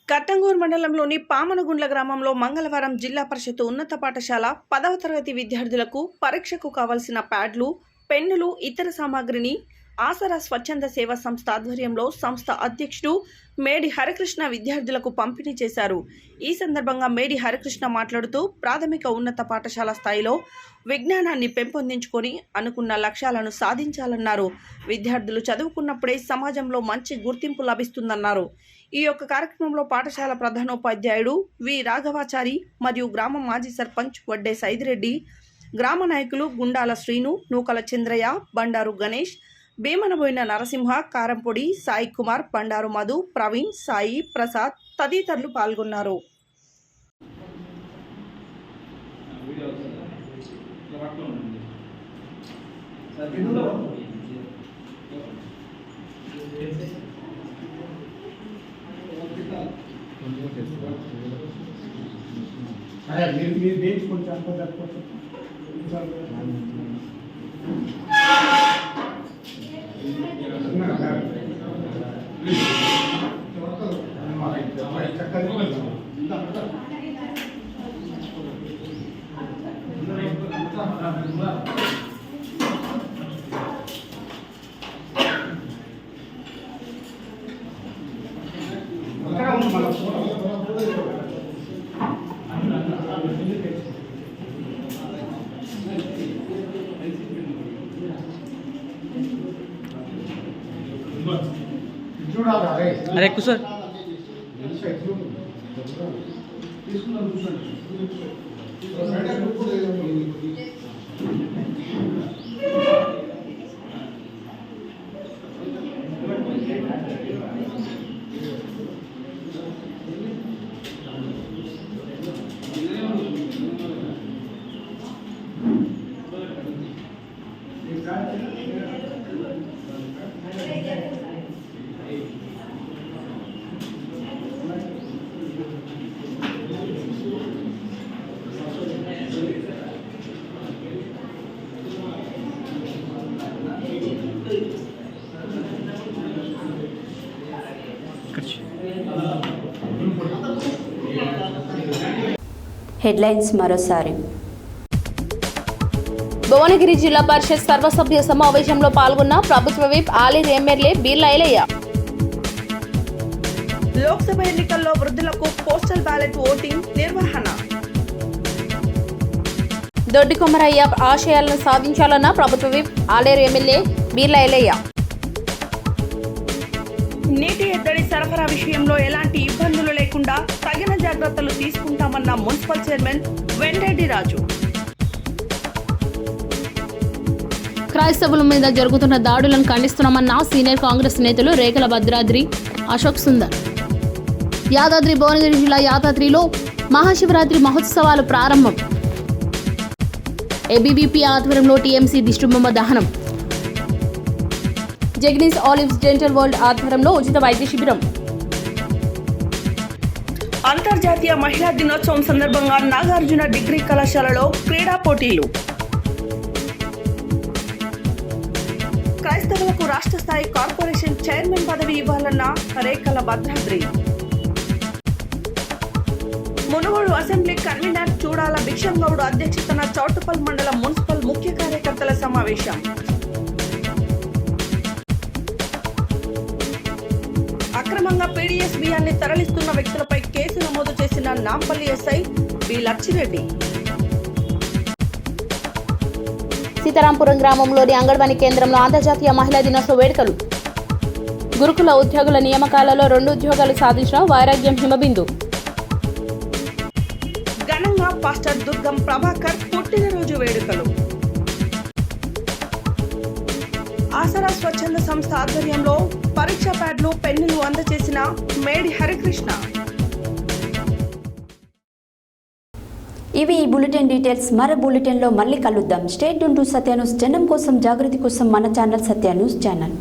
కట్టంగూరు మండలంలోని పామనగుండ్ల గ్రామంలో మంగళవారం జిల్లా పరిషత్ ఉన్నత పాఠశాల 10వ తరగతి విద్యార్థులకు పరీక్షకు కావలసిన ప్యాడ్లు, పెన్నులు, ఇతర సామాగ్రిని ఆసరా స్వచ్ఛంద సేవా సంస్థ ఆధ్వర్యంలో సంస్థ అధ్యక్షుడు మేడి హరికృష్ణ విద్యార్థులకు పంపిణీ చేశారు. ఈ సందర్భంగా మేడి హరికృష్ణ మాట్లాడుతూ ప్రాథమిక ఉన్నత పాఠశాల స్థాయిలో విజ్ఞానాన్ని పెంపొందించుకొని అనుకున్న లక్ష్యాలను సాధించాలన్నారు. విద్యార్థులు చదువుకున్నప్పుడే సమాజంలో మంచి గుర్తింపు లభిస్తుందన్నారు. ఈ యొక్క కార్యక్రమంలో పాఠశాల ప్రధానోపాధ్యాయుడు వి రాఘవాచారి మరియు గ్రామ మాజీ సర్పంచ్ వడ్డే సైదిరెడ్డి, గ్రామ నాయకులు గుండాల శ్రీను, నూకల చంద్రయ్య, బండారు గణేష్, భీమనబోయిన నరసింహ, కారంపొడి, సాయి కుమార్, బండారు మధు, ప్రవీణ్, సాయి, ప్రసాద్ తదితరులు పాల్గొన్నారు. अरे कुछ सर హెడ్లైన్స్ మరోసారి. భువనగిరి జిల్లా పరిషత్ సర్వసభ్య సమావేశంలో పాల్గొన్న ప్రభుత్వ విప్ ఆలేరు ఎమ్మెల్యే బీర్ల ఐలయ్య. లోక్సభ ఎన్నికల్లో వృద్ధులకు పోస్టల్ బ్యాలెట్ ఓటింగ్ నిర్వహణ. దొడ్డి కొమరయ్య ఆశయాలను సాధించాలన్న ప్రభుత్వ విప్ ఆలేరు ఎమ్మెల్యే బీర్ల ఐలయ్య. నీటి ఎద్దడి సరఫరా విషయంలో ఎలాంటి ఇబ్బందులు లేకుండా తగిన జాగ్రత్తలు తీసుకుంటామన్న మున్సిపల్ చైర్మన్ వెంరెడ్డి రాజు. క్రైస్తవుల మీద జరుగుతున్న దాడులను ఖండిస్తున్నామన్న సీనియర్ కాంగ్రెస్ నేతలు రేఖల భద్రాద్రి అశోక్ సుందర్. యాదాద్రి భువనగిరి జిల్లా యాదాద్రిలో మహాశివరాత్రి మహోత్సవాలు ప్రారంభం. ఏబీవీపీ ఆధ్వర్యంలో టీఎంసీ దిష్టిబొమ్మ దహనం. జగ్నీస్ ఆలివ్స్ డెంటల్ వరల్డ్ ఆధ్వర్యంలో ఉచిత వైద్య శిబిరం. అంతర్జాతీయ మహిళా దినోత్సవం సందర్భంగా నాగార్జున డిగ్రీ కళాశాలలో క్రీడా పోటీలు. క్రైస్తవులకు రాష్ట్ర స్థాయి కార్పొరేషన్ చైర్మన్ పదవి ఇవ్వాలన్న రేఖల భద్రాద్రి. మునుగోడు అసెంబ్లీ కన్వీనర్ చూడాల భిక్షంగౌడ్ అధ్యక్షతన చౌటుపల్ మండల మున్సిపల్ ముఖ్య కార్యకర్తల సమావేశం. అక్రమంగా పీడీఎస్ బియ్యాన్ని తరలిస్తున్న వ్యక్తులపై కేసు నమోదు చేసిన నాంపల్లి ఎస్ఐ బి లచ్చిరెడ్డి. సీతారాంపురం గ్రామంలోని అంగన్వాడీ కేంద్రంలో అంతర్జాతీయ మహిళా దినోత్సవ వేడుకలు. గురుకుల ఉద్యోగుల నియామకాలలో 2 ఉద్యోగాలు సాధించిన వైరాగ్యం హిమబిందు. ఘనంగా పాస్టర్ దుర్గం ప్రభాకర్ పుట్టినరోజు వేడుకలు. ఆసరా స్వచ్ఛంద సంస్థ ఆధ్వర్యంలో పరీక్షా ప్యాడ్లు పెన్నులు అందజేసిన మేడి హరికృష్ణ. ఇవి ఈ బులెటిన్ డీటెయిల్స్. మరో బులెటిన్లో మళ్ళీ కలుద్దాం. State to Satya news. జనం కోసం, జాగృతి కోసం మన ఛానల్ సత్య న్యూస్ ఛానల్.